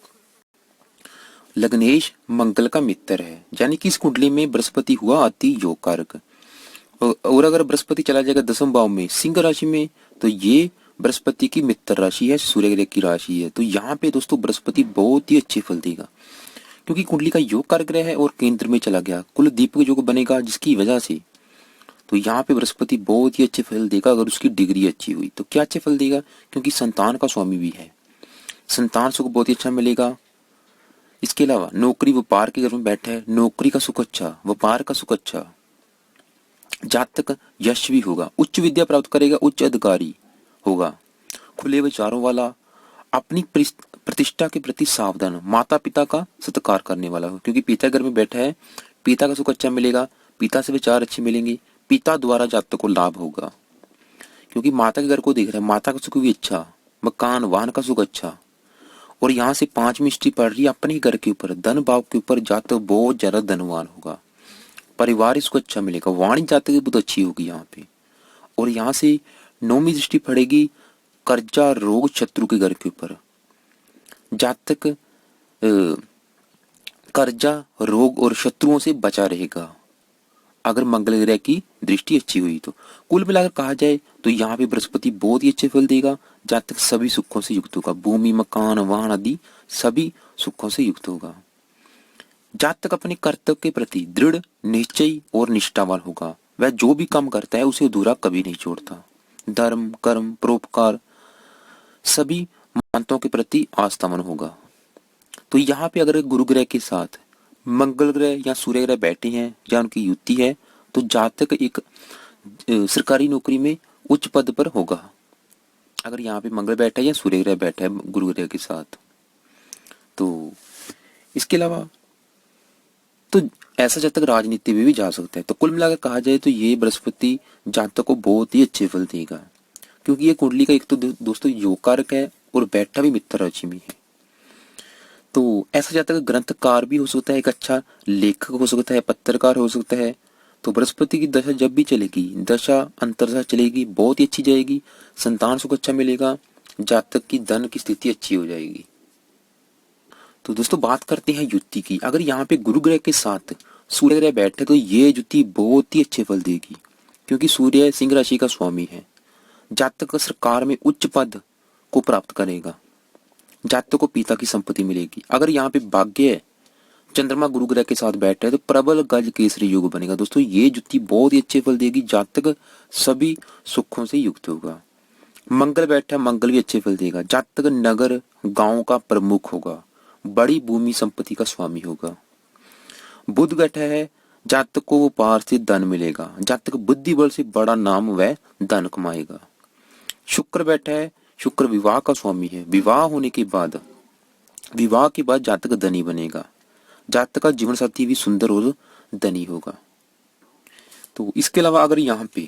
Speaker 1: लग्नेश मंगल का मित्र है, यानी कि इस कुंडली में बृहस्पति हुआ अति योग कारक। और अगर बृहस्पति चला जाएगा 10वें भाव में सिंह राशि में, तो ये बृहस्पति की मित्र राशि है, सूर्य ग्रह की राशि है। तो यहाँ पे दोस्तों बृहस्पति बहुत ही अच्छे फल देगा, क्योंकि कुंडली का योग कारक ग्रह है और केंद्र में चला गया, कुल दीपक योग बनेगा, जिसकी वजह से तो यहाँ पे बृहस्पति बहुत ही अच्छे फल देगा। अगर उसकी डिग्री अच्छी हुई तो क्या अच्छे फल देगा, क्योंकि संतान का स्वामी भी है, संतान सुख बहुत ही अच्छा मिलेगा। इसके अलावा नौकरी व्यापार के घर में बैठा है, नौकरी का सुख अच्छा, व्यापार का सुख अच्छा। जातक यश भी होगा, उच्च विद्या प्राप्त करेगा, उच्च अधिकारी होगा, खुले विचारों वाला, अपनी प्रतिष्ठा के प्रति सावधान, माता पिता का सत्कार करने वाला हो, क्योंकि पिता घर में बैठा है, पिता का सुख अच्छा मिलेगा, पिता से विचार अच्छे मिलेंगे, पिता द्वारा जातक को लाभ होगा, क्योंकि माता के घर को देख रहा है, माता का सुख भी अच्छा, मकान वाहन का सुख अच्छा। और यहाँ से 5वीं दृष्टि पड़ रही है अपने घर के ऊपर, धन भाव के ऊपर, जातक बहुत ज्यादा धनवान होगा, परिवार इसको अच्छा मिलेगा, वाणी जातक की बहुत अच्छी होगी यहाँ पे। और यहाँ से 9वीं दृष्टि पड़ेगी कर्जा रोग शत्रु के घर के ऊपर, जातक कर्जा रोग और शत्रुओं से बचा रहेगा अगर मंगल ग्रह की दृष्टि अच्छी हुई तो। कुल मिलाकर कहा जाए तो यहाँ पे बृहस्पति बहुत ही अच्छे फल देगा, जातक सभी सुखों से युक्त होगा, भूमि मकान वाहन आदि सभी सुखों से युक्त होगा। जातक अपने कर्तव्य के प्रति दृढ़ निश्चय और निष्ठावान होगा, वह जो भी काम करता है उसे अधूरा कभी नहीं छोड़ता। धर्म कर्म परोपकार सभी मानवताओं के प्रति आस्थावान होगा। तो यहाँ पे अगर गुरु ग्रह के साथ मंगल ग्रह या सूर्य ग्रह बैठे हैं या उनकी युति है, तो जातक एक सरकारी नौकरी में उच्च पद पर होगा, अगर यहाँ पे मंगल बैठा है या सूर्य ग्रह बैठा है गुरु ग्रह के साथ। तो इसके अलावा तो ऐसा जातक राजनीति में भी जा सकता है। तो कुल मिलाकर कहा जाए तो ये बृहस्पति जातक को बहुत ही अच्छे फल देगा, क्योंकि ये कुंडली का एक तो दोस्तों योग कारक है और बैठा भी मित्र राशि में है। तो ऐसा जातक ग्रंथकार भी हो सकता है, एक अच्छा लेखक हो सकता है, पत्रकार हो सकता है। तो बृहस्पति की दशा जब भी चलेगी, दशा अंतरदशा चलेगी, बहुत ही अच्छी जाएगी, संतान सुख अच्छा मिलेगा, जातक की धन की स्थिति अच्छी हो जाएगी। तो दोस्तों बात करते हैं युति की। अगर यहाँ पे गुरु ग्रह के साथ सूर्य ग्रह बैठे तो ये युति बहुत ही अच्छे फल देगी, क्योंकि सूर्य सिंह राशि का स्वामी है। जातक सरकार में उच्च पद को प्राप्त करेगा, जातक को पिता की संपत्ति मिलेगी। अगर यहाँ पे भाग्य है, चंद्रमा गुरु ग्रह के साथ बैठा है तो प्रबल गज केसरी योग बनेगा। दोस्तों ये युति बहुत ही अच्छे फल देगी, जातक सभी सुखों से युक्त होगा। मंगल बैठा, मंगल भी अच्छे फल देगा, जातक नगर गांव का प्रमुख होगा, बड़ी भूमि संपत्ति का स्वामी होगा। बुध बैठा है, जातक को व्यापार से धन मिलेगा, जातक बुद्धि बल से बड़ा नाम व धन कमाएगा। शुक्र बैठा है, शुक्र विवाह का स्वामी है, विवाह होने के बाद जातक धनी बनेगा, जातक का जीवन साथी भी सुंदर और धनी होगा। तो इसके अलावा अगर यहाँ पे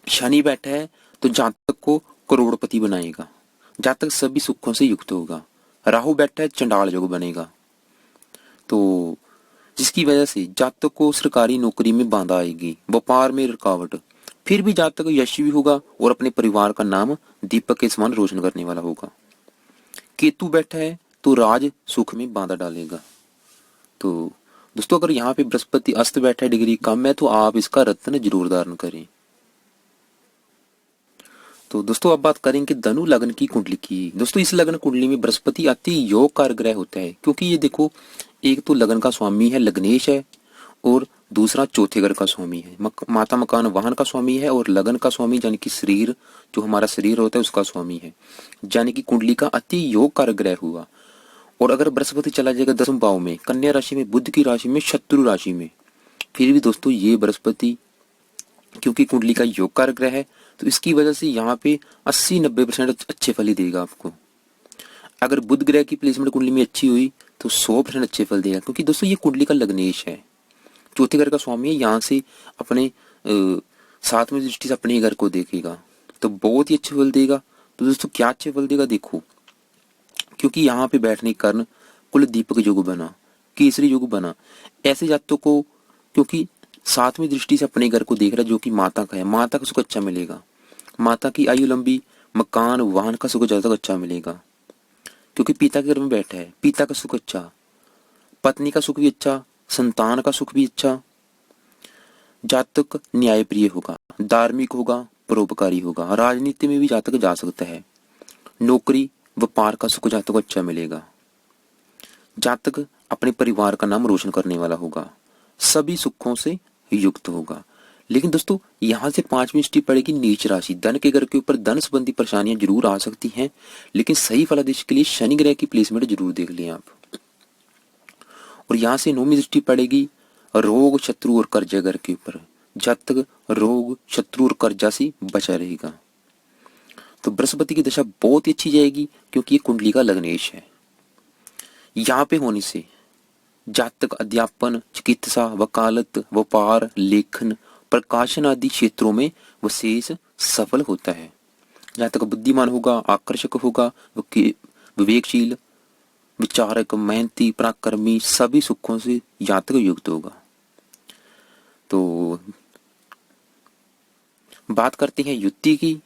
Speaker 1: शनि बैठा है तो जातक को करोड़पति बनाएगा, जातक सभी सुखों से युक्त होगा। राहु बैठा है, चंडाल योग बनेगा, तो जिसकी वजह से जातक को सरकारी नौकरी में बाधा आएगी, व्यापार में रुकावट, फिर भी जातक यशस्वी होगा और अपने परिवार का नाम दीपक के समान रोशन करने वाला होगा। केतु बैठा है तो राज सुख में बाधा डालेगा। तो दोस्तों अगर यहाँ पे बृहस्पति अस्त बैठा है, डिग्री कम है, तो आप इसका रत्न जरूर धारण करें। तो दोस्तों अब बात करेंगे धनु लग्न की कुंडली की। दोस्तों इस लग्न कुंडली में बृहस्पति अति योग कार ग्रह होता है, क्योंकि ये देखो एक तो लग्न का स्वामी है, लग्नेश है, और दूसरा चौथे घर का स्वामी है। माता मकान वाहन का स्वामी है और लगन का स्वामी यानी कि शरीर, जो हमारा शरीर होता है उसका स्वामी है। यानी कि कुंडली का अति योग कारक ग्रह हुआ। और अगर बृहस्पति चला जाएगा 10वें भाव में, कन्या राशि में, बुध की राशि में, शत्रु राशि में, फिर भी दोस्तों ये बृहस्पति क्योंकि कुंडली का योग कारक ग्रह है तो इसकी वजह से यहाँ पे 80-90% अच्छे फल ही देगा आपको। अगर बुध ग्रह की प्लेसमेंट कुंडली में अच्छी हुई तो 100% अच्छे फल देगा, क्योंकि दोस्तों ये कुंडली का लग्नेश है, चौथे घर का स्वामी है, यहाँ से अपने 7वें दृष्टि से अपने घर को देखेगा तो बहुत ही अच्छे फल देगा। तो दोस्तों क्या अच्छे फल देगा देखो, क्योंकि यहाँ पे बैठने के कारण कुल दीपक योग बना, केसरी योग बना। ऐसे जातकों को क्योंकि 7वीं दृष्टि से अपने घर को देख रहा है जो कि माता का है, माता का सुख अच्छा मिलेगा, माता की आयु लंबी, मकान वाहन का सुख ज्यादा अच्छा मिलेगा, क्योंकि पिता के घर में बैठा है, पिता का सुख अच्छा, पत्नी का सुख भी अच्छा, संतान का सुख भी अच्छा। जातक न्यायप्रिय होगा, धार्मिक होगा, परोपकारी होगा, राजनीति में भी जातक जा सकता है, नौकरी व्यापार का सुख जातक को अच्छा मिलेगा, जातक अपने परिवार का नाम रोशन करने वाला होगा, सभी सुखों से युक्त होगा। लेकिन दोस्तों यहाँ से 5वीं दृष्टि पड़ेगी नीच राशि, धन के घर के ऊपर धन संबंधी परेशानियां जरूर आ सकती हैं, लेकिन सही फलादेश के लिए शनि ग्रह की प्लेसमेंट जरूर देख लें आप। और यहाँ से 9वीं दृष्टि पड़ेगी रोग शत्रु और कर्जा घर के ऊपर, जब तक रोग शत्रु और कर्जा से बचा रहेगा तो बृहस्पति की दशा बहुत ही अच्छी जाएगी, क्योंकि ये कुंडली का लग्नेश है। यहाँ पे होने से जातक अध्यापन, चिकित्सा, वकालत, व्यापार, लेखन, प्रकाशन आदि क्षेत्रों में विशेष सफल होता है। जातक बुद्धिमान होगा, आकर्षक होगा, विवेकशील, विचारक, मेहनती, पराक्रमी, सभी सुखों से जातक युक्त होगा। तो बात करते हैं युक्ति की।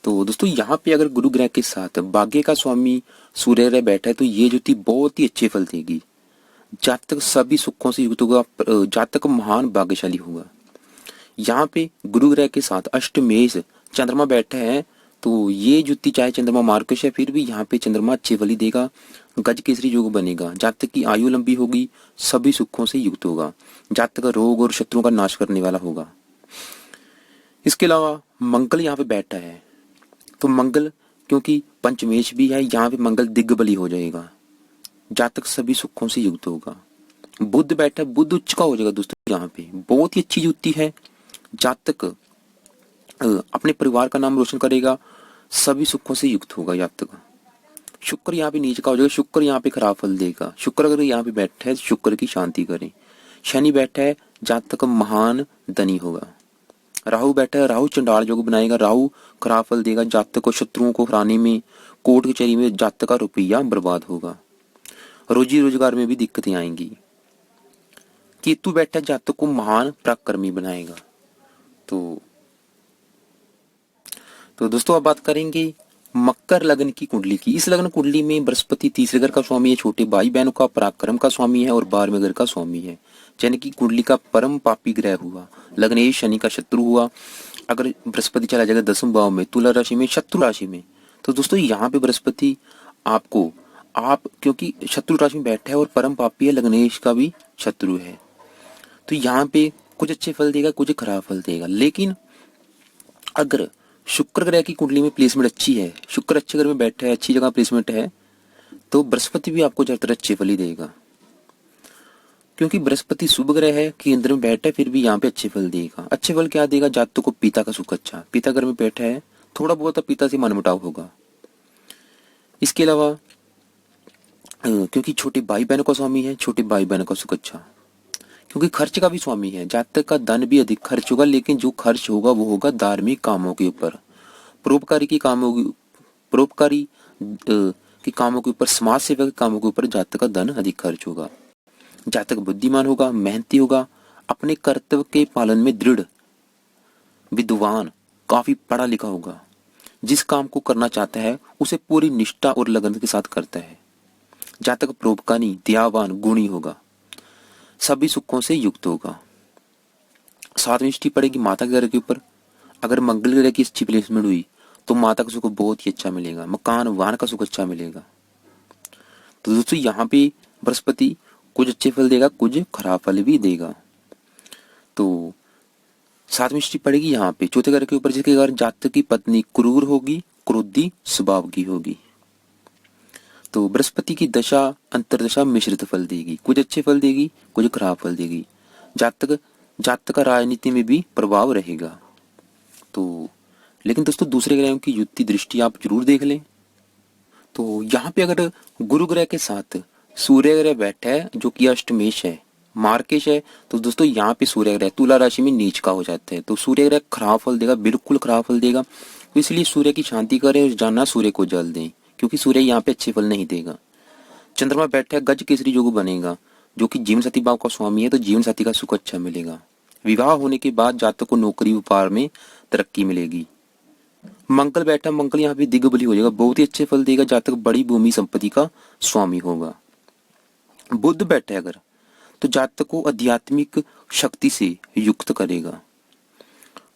Speaker 1: तो दोस्तों यहाँ पे अगर गुरु ग्रह के साथ भाग्य का स्वामी सूर्य ग्रह बैठा है तो ये युति बहुत ही अच्छे फल देगी, जातक सभी सुखों से युक्त होगा, जातक महान भाग्यशाली होगा। यहाँ पे गुरु ग्रह के साथ अष्टमेश चंद्रमा बैठा है तो ये युति चाहे चंद्रमा मार्गश है फिर भी यहाँ पे चंद्रमा अच्छे फल ही देगा, गज केसरी योग बनेगा, जातक की आयु लंबी होगी, सभी सुखों से युक्त होगा, जातक का रोग और शत्रुओं का नाश करने वाला होगा। इसके अलावा मंगल यहाँ पे बैठा है तो मंगल क्योंकि पंचमेश भी है, यहाँ पे मंगल दिग्बली हो जाएगा, जातक सभी सुखों से युक्त होगा। बुध बैठा है, बुध उच्च का हो जाएगा दोस्तों, यहाँ पे बहुत ही अच्छी युति है, जातक अपने परिवार का नाम रोशन करेगा, सभी सुखों से युक्त होगा जातक। शुक्र यहाँ पे नीच का हो जाएगा, शुक्र यहाँ पे खराब फल देगा, शुक्र अगर यहाँ पे बैठा है शुक्र की शांति करें। शनि बैठा है, जातक महान धनी होगा। राहु बैठा है, राहु चंडाल योग बनाएगा, राहु खराब फल देगा, जातक को शत्रुओं को हराने में, कोर्ट कचहरी में जातक का रुपया बर्बाद होगा, रोजी रोजगार में भी दिक्कतें आएंगी। केतु बैठा जातक को महान पराक्रमी बनाएगा। तो दोस्तों अब बात करेंगे मकर लग्न की कुंडली की। इस लग्न कुंडली में बृहस्पति तीसरे घर का स्वामी है, छोटे भाई बहनों का पराक्रम का स्वामी है और 12वें घर का स्वामी है, यानी कि कुंडली का परम पापी ग्रह हुआ, लग्नेश शनि का शत्रु हुआ। अगर बृहस्पति चला जाएगा 10वें भाव में, तुला राशि में, शत्रु राशि में, तो दोस्तों यहाँ पे बृहस्पति आपको क्योंकि शत्रु राशि में बैठा है और परम पापी है, लग्नेश का भी शत्रु है, तो यहाँ पे कुछ अच्छे फल देगा, कुछ खराब फल देगा। लेकिन अगर शुक्र ग्रह की कुंडली में प्लेसमेंट अच्छी है, शुक्र अच्छे घर में बैठा है, अच्छी जगह प्लेसमेंट है, तो बृहस्पति भी आपको ज्यादातर अच्छे फल ही देगा, क्योंकि बृहस्पति शुभ ग्रह है, केंद्र में बैठा है, फिर भी यहाँ पे अच्छे फल देगा। अच्छे फल क्या देगा, जातकों को पिता का सुख अच्छा, पिता घर में बैठा है, थोड़ा बहुत पिता से मनमुटाव होगा। इसके अलावा क्योंकि छोटे भाई बहनों का स्वामी है, छोटे भाई बहनों का सुख अच्छा, क्योंकि खर्च का भी स्वामी है, जातक का धन भी अधिक खर्च होगा, लेकिन जो खर्च होगा वो होगा धार्मिक कामों के ऊपर, परोपकारी के कामों के ऊपर, समाज सेवा के कामों के ऊपर जातक का धन अधिक खर्च होगा। जातक बुद्धिमान होगा, मेहनती होगा, अपने कर्तव्य के पालन में दृढ़, विद्वान, काफी पढ़ा लिखा होगा, जिस काम को करना चाहता है उसे पूरी निष्ठा और लगन के साथ करता है। जातक परोपकारी, दयावान, गुणी होगा, सभी सुखों से युक्त होगा। 7वीं दृष्टि पड़ेगी माता के घर के ऊपर। अगर मंगल ग्रह की अच्छी प्लेसमेंट हुई तो माता का सुख बहुत ही अच्छा मिलेगा, मकान वाहन का सुख अच्छा मिलेगा। तो दोस्तों यहाँ पे बृहस्पति कुछ अच्छे फल देगा, कुछ खराब फल भी देगा। तो सातवीं दृष्टि पड़ेगी यहाँ पे चौथे घर के ऊपर, जिसके कारण जातक की पत्नी क्रूर होगी, क्रोधी स्वभाव की होगी। तो बृहस्पति की दशा अंतरदशा मिश्रित फल देगी, कुछ अच्छे फल देगी, कुछ खराब फल देगी। जातक जातक का राजनीति में भी प्रभाव रहेगा। तो लेकिन दोस्तों दूसरे ग्रहों की युति दृष्टि आप जरूर देख लें। तो यहाँ पे अगर गुरु ग्रह के साथ सूर्य ग्रह बैठा है जो कि अष्टमेश है, मार्केश है, तो दोस्तों यहाँ पे सूर्य ग्रह तुला राशि में नीच का हो जाता है। तो सूर्य ग्रह खराब फल देगा, बिल्कुल खराब फल देगा। तो इसलिए सूर्य की शांति करें और जानना सूर्य को जल दें, क्योंकि सूर्य यहाँ पे अच्छे फल नहीं देगा। चंद्रमा बैठा है गज केसरी योग बनेगा, जो कि जीवन साथी भाव का स्वामी है, तो जीवन साथी का सुख अच्छा मिलेगा। विवाह होने के बाद जातक को नौकरी व्यापार में तरक्की मिलेगी। मंगल बैठा, मंगल यहाँ पे दिग्बली हो जाएगा, बहुत ही अच्छे फल देगा। जातक बड़ी भूमि संपत्ति का स्वामी होगा। बुध बैठे अगर, तो जातक को आध्यात्मिक शक्ति से युक्त करेगा।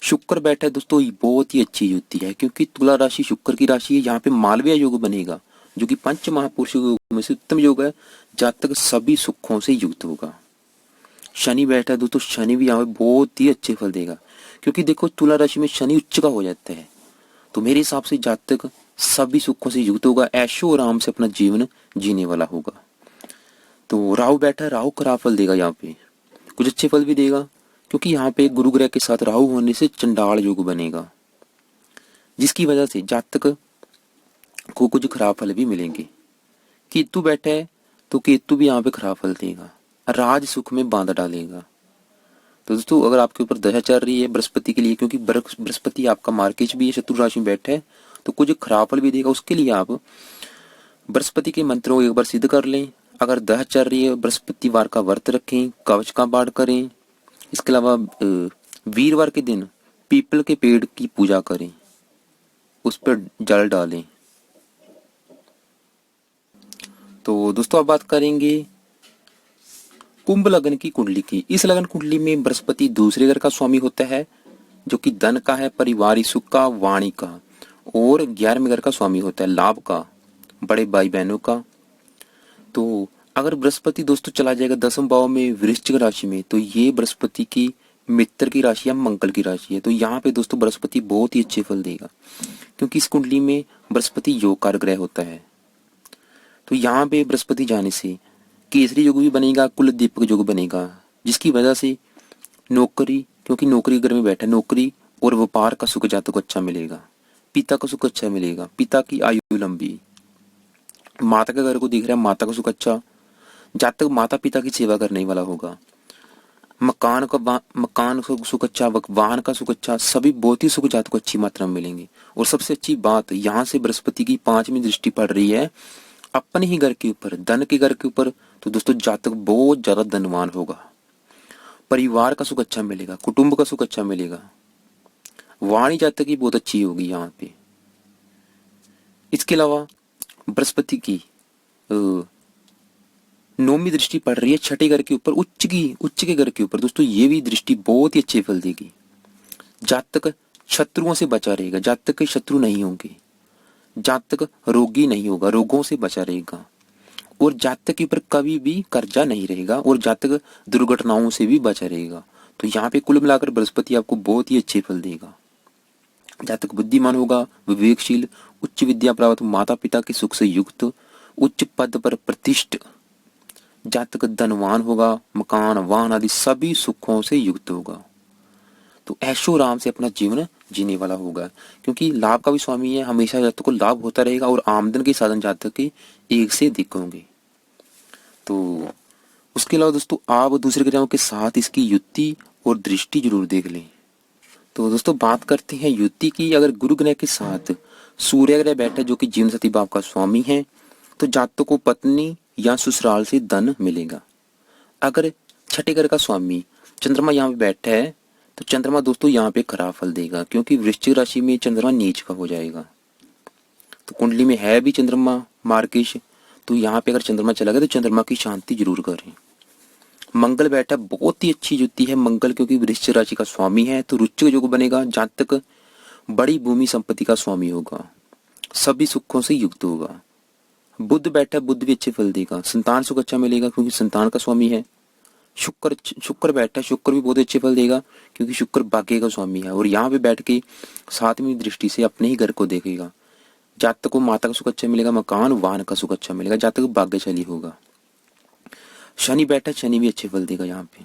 Speaker 1: शुक्र बैठा है दोस्तों, ये बहुत ही अच्छी युति है, क्योंकि तुला राशि शुक्र की राशि है। यहाँ पे मालवीय योग बनेगा, जो कि पंच महापुरुष योग में से उत्तम योग है। जातक सभी सुखों से युक्त होगा। शनि बैठा है दोस्तों, शनि भी यहाँ पे बहुत ही अच्छे फल देगा, क्योंकि देखो तुला राशि में शनि उच्च का हो जाता है। तो मेरे हिसाब से जातक सभी सुखों से युक्त होगा, ऐशो आराम से अपना जीवन जीने वाला होगा। तो राहु बैठा है, राहु खराब फल देगा, यहाँ पे कुछ अच्छे फल भी देगा, क्योंकि यहाँ पे गुरु ग्रह के साथ राहु होने से चंडाल योग बनेगा, जिसकी वजह से जातक को कुछ खराब फल भी मिलेंगे। केतु बैठा है, तो केतु भी यहाँ पे खराब फल देगा, राज सुख में बांधा डालेगा। तो दोस्तों अगर आपके ऊपर दशा चल रही है बृहस्पति के लिए, क्योंकि बृहस्पति आपका मार्केज भी है, शत्रु राशि में बैठा है, तो कुछ खराब फल भी देगा। उसके लिए आप बृहस्पति के मंत्रों को एक बार सिद्ध कर लें। अगर दशा चल रही है बृहस्पतिवार का व्रत रखें, कवच का पाठ करें। इसके अलावा वीरवार के दिन पीपल के पेड़ की पूजा करें, उस पर जल डालें। तो दोस्तों अब बात करेंगे कुंभ लग्न की कुंडली की। इस लग्न कुंडली में बृहस्पति दूसरे घर का स्वामी होता है, जो कि धन का है, पारिवारिक सुख का, वाणी का, और 11वें घर का स्वामी होता है, लाभ का, बड़े भाई बहनों का। तो अगर बृहस्पति दोस्तों चला जाएगा 10वें भाव में वृश्चिक राशि में, तो ये बृहस्पति की मित्र की राशि या मंगल की राशि है। तो यहाँ पे दोस्तों बृहस्पति बहुत ही अच्छे फल देगा, क्योंकि इस कुंडली में बृहस्पति योग कारक ग्रह होता है। तो यहाँ पे बृहस्पति जाने से केसरी योग भी बनेगा, कुल दीपक योग बनेगा, जिसकी वजह से नौकरी, क्योंकि नौकरी घर में बैठा, नौकरी और व्यापार का सुख जातक को अच्छा मिलेगा। पिता का सुख अच्छा मिलेगा, पिता की आयु लंबी। माता का घर को दिख रहा है, माता का सुख अच्छा, जातक माता पिता की सेवा करने वाला होगा। मकान का सुख अच्छा, वाहन का सुख अच्छा, सभी बहुत ही सुख जातक को अच्छी मात्रा में मिलेंगे। और सबसे अच्छी बात, यहाँ से बृहस्पति की 5वीं दृष्टि पड़ रही है अपने ही घर के ऊपर, धन के घर के ऊपर। तो दोस्तों जातक बहुत ज्यादा धनवान होगा, परिवार का सुख अच्छा मिलेगा, कुटुंब का सुख अच्छा मिलेगा, वाणी जातक की बहुत अच्छी होगी यहाँ पे। इसके अलावा बृहस्पति की 9वीं दृष्टि पड़ रही है 6ठे घर के ऊपर, उच्च के घर के ऊपर। दोस्तों ये भी दृष्टि बहुत ही अच्छे फल देगी। जातक शत्रुओं से बचा रहेगा, जातक के शत्रु नहीं होंगे, जातक रोगी नहीं होगा, रोगों से बचा रहेगा, और जातक के ऊपर कभी भी कर्जा नहीं रहेगा, और जातक दुर्घटनाओं से भी बचा रहेगा। तो यहाँ पे कुल मिलाकर बृहस्पति आपको बहुत ही अच्छे फल देगा। जातक बुद्धिमान होगा, विवेकशील, उच्च विद्या प्राप्त, माता पिता के सुख से युक्त, उच्च पद पर प्रतिष्ठित। जातक धनवान होगा, मकान वाहन आदि सभी सुखों से युक्त होगा। तो ऐशो आराम से अपना जीवन जीने वाला होगा, क्योंकि लाभ का भी स्वामी है, हमेशा जातक को लाभ होता रहेगा, और आमदन के साधन जातक के एक से अधिक होंगे। तो उसके अलावा दोस्तों आप दूसरे ग्रहों के साथ इसकी युति और दृष्टि जरूर देख लें। तो दोस्तों बात करते हैं युति की। अगर गुरु ग्रह के साथ सूर्य ग्रह बैठा, जो कि जीवन साथी भाव का स्वामी है, तो जातक को पत्नी या ससुराल से धन मिलेगा। अगर 6ठे घर का स्वामी चंद्रमा यहाँ पे बैठा है, तो चंद्रमा दोस्तों यहाँ पे खराब फल देगा, क्योंकि वृश्चिक राशि में चंद्रमा नीच का हो जाएगा। तो कुंडली में है भी चंद्रमा मार्केश, तो यहाँ पे अगर चंद्रमा चला गया तो चंद्रमा की शांति जरूर करें। मंगल बैठा, बहुत ही अच्छी युति है मंगल, क्योंकि वृश्चिक राशि का स्वामी है, तो रुचिक योग बनेगा। जातक बड़ी भूमि संपत्ति का स्वामी होगा, सभी सुखों से युक्त होगा। बुध बैठा, बुध भी अच्छे फल देगा, संतान सुख अच्छा मिलेगा, क्योंकि संतान का स्वामी है। शुक्र शुक्र बैठा है, शुक्र भी बहुत अच्छे फल देगा क्योंकि शुक्र भाग्य का स्वामी है और यहाँ पे बैठ के 7वीं दृष्टि से अपने ही घर को देखेगा। जातक को माता का सुख अच्छा मिलेगा, मकान वाहन का सुख अच्छा मिलेगा, जातक भाग्यशाली होगा। शनि बैठा है, शनि भी अच्छे फल देगा यहाँ पे।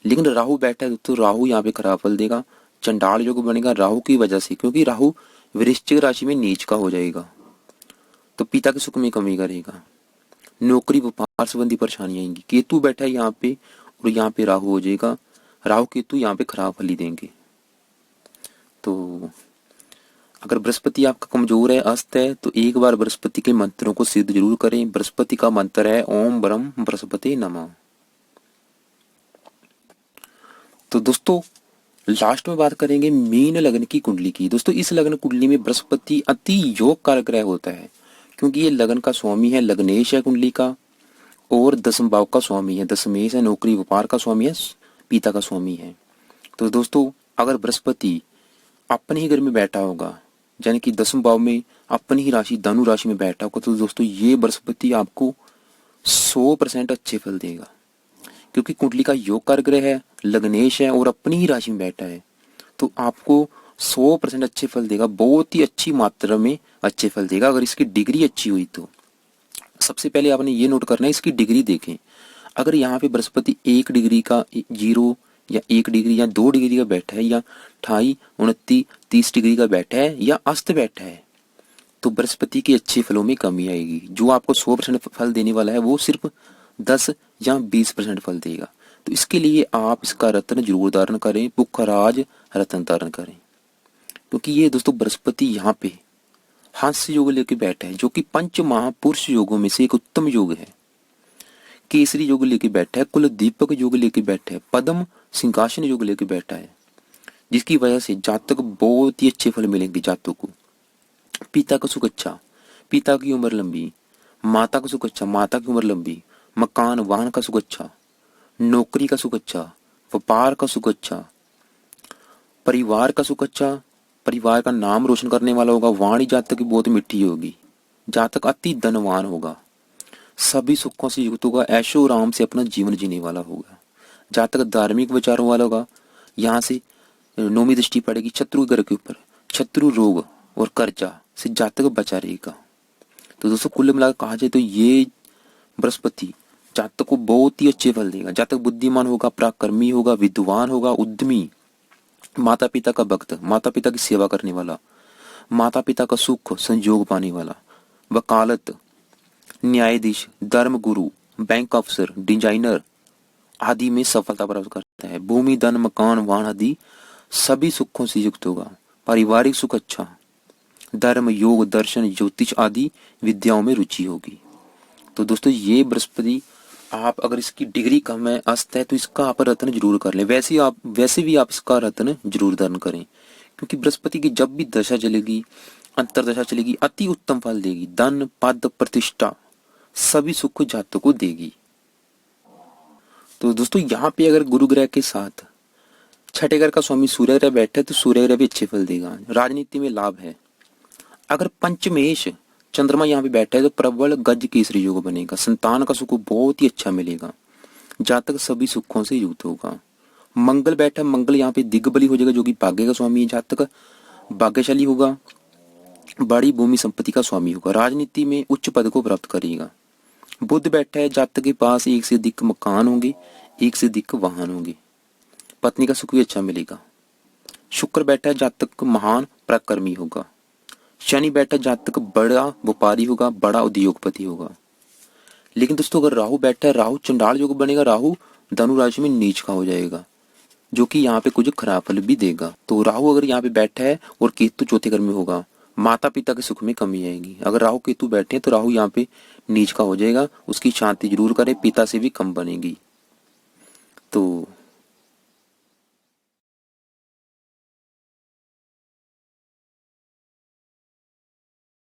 Speaker 1: लेकिन राहु बैठा है तो राहु यहाँ पे खराब फल देगा, चंडाल योग बनेगा राहु की वजह से, क्योंकि राहु वृश्चिक राशि में नीच का हो जाएगा तो पिता के सुख में कमी करेगा। नौकरी व्यापार संबंधी परेशानी आएंगी। केतु बैठा है यहाँ पे और यहाँ पे राहु हो जाएगा, राहु केतु यहाँ पे खराब फल ही देंगे। तो अगर बृहस्पति आपका कमजोर है, अस्त है, तो एक बार बृहस्पति के मंत्रों को सिद्ध जरूर करें। बृहस्पति का मंत्र है ओम ब्रह्म बृहस्पति नमः। तो दोस्तों लास्ट में बात करेंगे मीन लग्न की कुंडली की। दोस्तों इस लग्न कुंडली में बृहस्पति अति योग कारक ग्रह होता है क्योंकि ये लग्न का स्वामी है, लग्नेश है कुंडली का, और दसम भाव का स्वामी है, दशमेश है, नौकरी व्यापार का स्वामी है, पिता का स्वामी है। तो दोस्तों अगर बृहस्पति अपने ही घर में बैठा होगा यानी कि दसम भाव में अपनी ही राशि धनु राशि में बैठा होगा तो दोस्तों ये बृहस्पति आपको 100% अच्छे फल देगा क्योंकि कुंडली का योग कारक ग्रह है, लग्नेश है और अपनी ही राशि में बैठा है तो आपको 100% अच्छे फल देगा, बहुत ही अच्छी मात्रा में अच्छे फल देगा। अगर इसकी डिग्री अच्छी हुई तो सबसे पहले आपने ये नोट करना है इसकी डिग्री देखें। अगर यहाँ पे बृहस्पति 1 डिग्री का 0 या 1 डिग्री या 2 डिग्री का बैठा है या 28 29 30 डिग्री का बैठा है या अस्त बैठा है तो बृहस्पति के अच्छे फलों में कमी आएगी। जो आपको 100% फल देने वाला है वो सिर्फ 10 या 20% फल देगा। तो इसके लिए आप इसका रत्न जरूर धारण करें, पुखराज रत्न धारण करें क्योंकि ये दोस्तों बृहस्पति यहाँ पे हास्य योग लेके बैठा है जो कि पंच महापुरुष योगों में से एक उत्तम योग है। केसरी योग लेके बैठा है, कुल दीपक योग लेके बैठा है, पद्म सिंहासन योग लेके बैठा है जिसकी वजह से जातक बहुत ही अच्छे फल मिलेंगे। जातक को पिता का सुख अच्छा, पिता की उम्र लंबी, माता का सुख अच्छा, माता की उम्र लंबी, मकान वाहन का सुख अच्छा, नौकरी का सुख अच्छा, व्यापार का सुख अच्छा, परिवार का सुख अच्छा, परिवार का नाम रोशन करने वाला होगा, वाणी जातक की बहुत मीठी होगी, जातक अति धनवान होगा, सभी सुखों से युक्त होगा, ऐशो आराम से अपना जीवन जीने वाला होगा, जातक धार्मिक विचारों वाला होगा। यहाँ से 9वीं दृष्टि पड़ेगी शत्रु ग्रह के ऊपर, शत्रु रोग और कर्जा से जातक बचा रहेगा। तो दोस्तों कुल मिलाकर कहा जाए तो ये बृहस्पति जातक को बहुत ही अच्छे फल देगा। जातक बुद्धिमान होगा, पराक्रमी होगा, विद्वान होगा, उद्यमी, माता पिता का भक्त, माता पिता की सेवा करने वाला, माता पिता का सुख संयोग पाने वाला, वकालत, न्यायाधीश, धर्म गुरु, बैंक अफसर, डिजाइनर आदि में सफलता प्राप्त करता है। भूमि धन मकान वाहन आदि सभी सुखों से युक्त होगा। पारिवारिक सुख अच्छा, धर्म योग दर्शन ज्योतिष आदि विद्याओं में रुचि होगी। तो दोस्तों ये बृहस्पति आप अगर इसकी डिग्री कम है, अस्त है, तो इसका आप रत्न जरूर कर लें। वैसे भी आप इसका रत्न जरूर धारण करें क्योंकि बृहस्पति की जब भी दशा चलेगी, अंतरदशा चलेगी, अति उत्तम फल देगी। धन पद प्रतिष्ठा सभी सुख जातक को देगी। तो दोस्तों यहाँ पे अगर गुरु ग्रह के साथ छठे घर का स्वामी सूर्य ग्रह बैठे तो सूर्य ग्रह भी अच्छे फल देगा, राजनीति में लाभ है। अगर पंचमेश चंद्रमा यहाँ पे बैठा है तो प्रबल गज केसरी योग बनेगा, संतान का सुख बहुत ही अच्छा मिलेगा, जातक सभी सुखों से युक्त होगा। मंगल बैठा, मंगल यहाँ पे दिग्बली हो जाएगा जो कि भाग्य का स्वामी है, जातक भाग्यशाली होगा, बड़ी भूमि संपत्ति का स्वामी होगा, राजनीति में उच्च पद को प्राप्त करेगा। बुध बैठा है, जातक के पास एक से अधिक मकान होंगे, एक से अधिक वाहन होंगे, पत्नी का सुख भी अच्छा मिलेगा। शुक्र बैठा है, जातक महान पराक्रमी होगा। शनि बैठा जातक बड़ा व्यापारी होगा, बड़ा उद्योगपति होगा। लेकिन दोस्तों अगर राहु बैठा है, राहु चंडाल योग बनेगा, राहु धनु राशि में नीच का हो जाएगा जो कि यहाँ पे कुछ खराब फल भी देगा। तो राहु अगर यहाँ पे बैठा है और केतु चौथे घर में होगा, माता पिता के सुख में कमी आएगी। अगर राहु केतु बैठे हैं तो राहु यहाँ पे नीच का हो जाएगा, उसकी शांति जरूर करे, पिता से भी कम बनेगी। तो